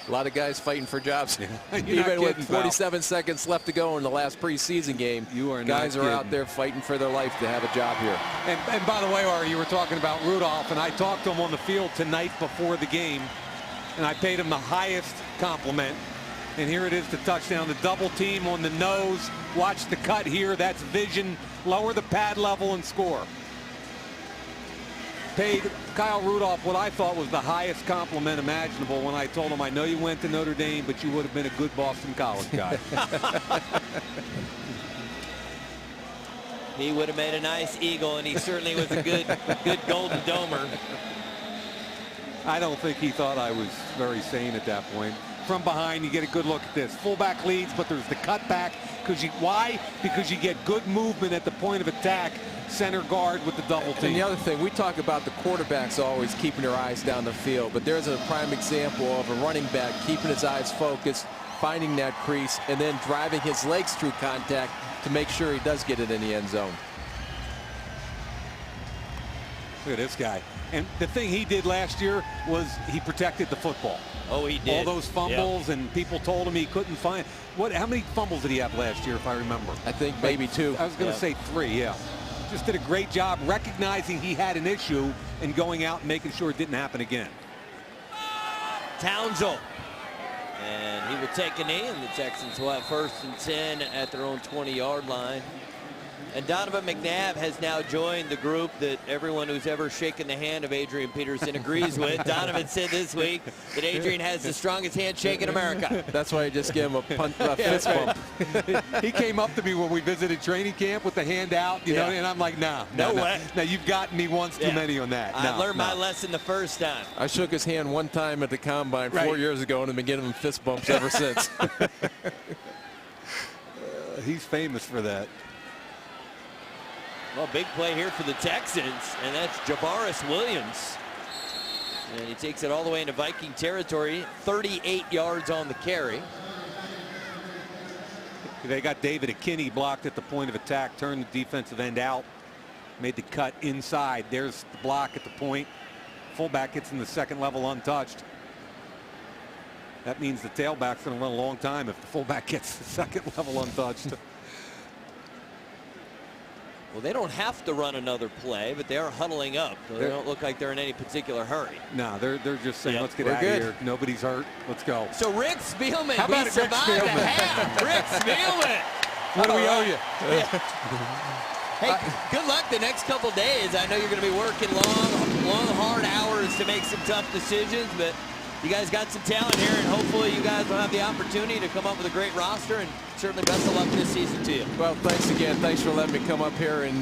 A lot of guys fighting for jobs. Even with 47 seconds left to go in the last preseason game, guys are out there fighting for their life to have a job here. And by the way, Ari, you were talking about Rudolph, and I talked to him on the field tonight before the game, and I paid him the highest compliment. And here it is, the touchdown, the double team on the nose. Watch the cut here. That's vision. Lower the pad level and score. Paid Kyle Rudolph what I thought was the highest compliment imaginable when I told him, I know you went to Notre Dame, but you would have been a good Boston College guy. He would have made a nice Eagle, and he certainly was a good Golden Domer. I don't think he thought I was very sane at that point. From behind, you get a good look at this. Fullback leads, but there's the cutback. Why? Because you get good movement at the point of attack. Center guard with the double team. And the other thing, we talk about the quarterbacks always keeping their eyes down the field, but there's a prime example of a running back keeping his eyes focused, finding that crease, and then driving his legs through contact to make sure he does get it in the end zone. Look at this guy. And the thing he did last year was he protected the football. Oh, he did. All those fumbles, and people told him he couldn't find. How many fumbles did he have last year, if I remember? I think maybe 2. I was going to say 3, yeah. Just did a great job recognizing he had an issue and going out and making sure it didn't happen again. Townsend. And he will take a knee, and the Texans will have 1st and 10 at their own 20-yard line. And Donovan McNabb has now joined the group that everyone who's ever shaken the hand of Adrian Peterson agrees with. Donovan said this week that Adrian has the strongest handshake in America. That's why I just gave him a fist bump. He came up to me when we visited training camp with the hand out, you know, and I'm like, no way. Now you've gotten me once too many on that. I learned my lesson the first time. I shook his hand one time at the combine 4 years ago, and I've been giving him fist bumps ever since. He's famous for that. Well, big play here for the Texans, and that's Javaris Williams. And he takes it all the way into Viking territory, 38 yards on the carry. They got David Akinney blocked at the point of attack, turned the defensive end out, made the cut inside. There's the block at the point. Fullback gets in the second level untouched. That means the tailback's going to run a long time if the fullback gets the second level untouched. Well, they don't have to run another play, but they are huddling up. So they don't look like they're in any particular hurry. No, they're just saying, let's get out of here. Nobody's hurt. Let's go. So Rick Spielman, how about we survived a half. Rick Spielman. What do we owe you? Hey, good luck the next couple days. I know you're going to be working long, hard hours to make some tough decisions, but you guys got some talent here, and hopefully you guys will have the opportunity to come up with a great roster, and certainly best of luck this season to you. Well, thanks again. Thanks for letting me come up here and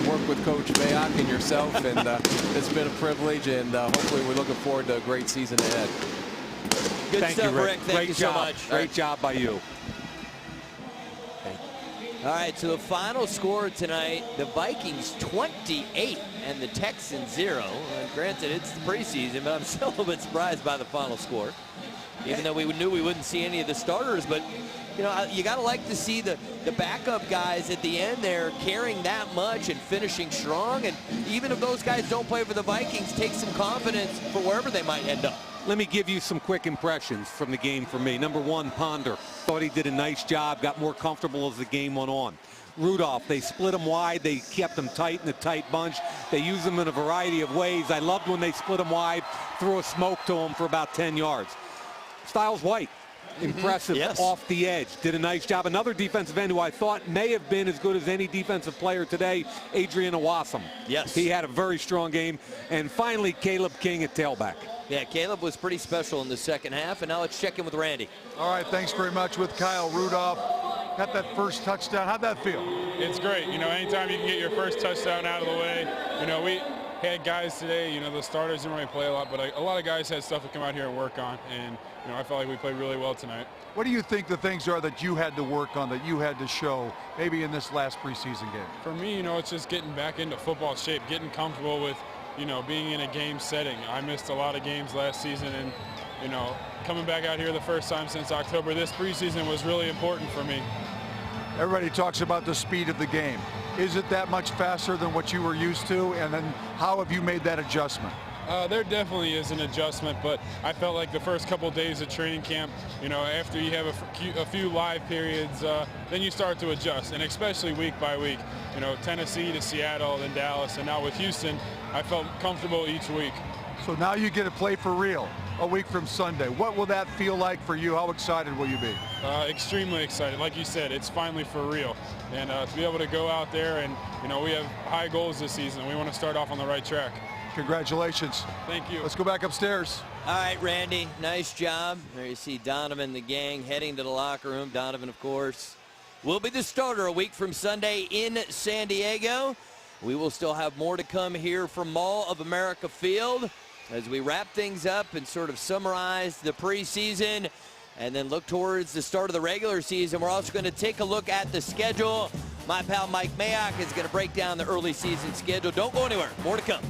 work with Coach Mayock and yourself, and it's been a privilege, and hopefully we're looking forward to a great season ahead. Good stuff, Rick. Thank you so much. Great job by you. All right, so the final score tonight, the Vikings 28 and the Texans 0. Granted, it's the preseason, but I'm still a little bit surprised by the final score. Even though we knew we wouldn't see any of the starters, but you know, you got to like to see the backup guys at the end there carrying that much and finishing strong. And even if those guys don't play for the Vikings, take some confidence for wherever they might end up. Let me give you some quick impressions from the game for me. Number one, Ponder. Thought he did a nice job, got more comfortable as the game went on. Rudolph, they split him wide. They kept him tight in a tight bunch. They used him in a variety of ways. I loved when they split him wide, threw a smoke to him for about 10 yards. Styles White, impressive off the edge. Did a nice job. Another defensive end who I thought may have been as good as any defensive player today, Adrian Owasam. Yes. He had a very strong game. And finally, Caleb King at tailback. Yeah, Caleb was pretty special in the second half, and now let's check in with Randy. All right, thanks very much with Kyle Rudolph. Got that first touchdown. How'd that feel? It's great. You know, anytime you can get your first touchdown out of the way. You know, we had guys today, you know, the starters didn't really play a lot, but a lot of guys had stuff to come out here and work on, and, you know, I felt like we played really well tonight. What do you think the things are that you had to work on, that you had to show, maybe in this last preseason game? For me, you know, it's just getting back into football shape, getting comfortable with, you know, being in a game setting. I missed a lot of games last season, and, you know, coming back out here the first time since October, this preseason was really important for me. Everybody talks about the speed of the game. Is it that much faster than what you were used to? And then how have you made that adjustment? There definitely is an adjustment, but I felt like the first couple of days of training camp, you know, after you have a few live periods, then you start to adjust, and especially week by week. You know, Tennessee to Seattle, then Dallas, and now with Houston, I felt comfortable each week. So now you get to play for real. a week from Sunday. What will that feel like for you? How excited will you be? Extremely excited. Like you said, it's finally for real. And to be able to go out there and, we have high goals this season. We want to start off on the right track. Congratulations. Thank you. Let's go back upstairs. All right, Randy, nice job. There you see Donovan and the gang heading to the locker room. Donovan, of course, will be the starter a week from Sunday in San Diego. We will still have more to come here from Mall of America Field as we wrap things up and sort of summarize the preseason and then look towards the start of the regular season. We're also going to take a look at the schedule. My pal Mike Mayock is going to break down the early season schedule. Don't go anywhere. More to come.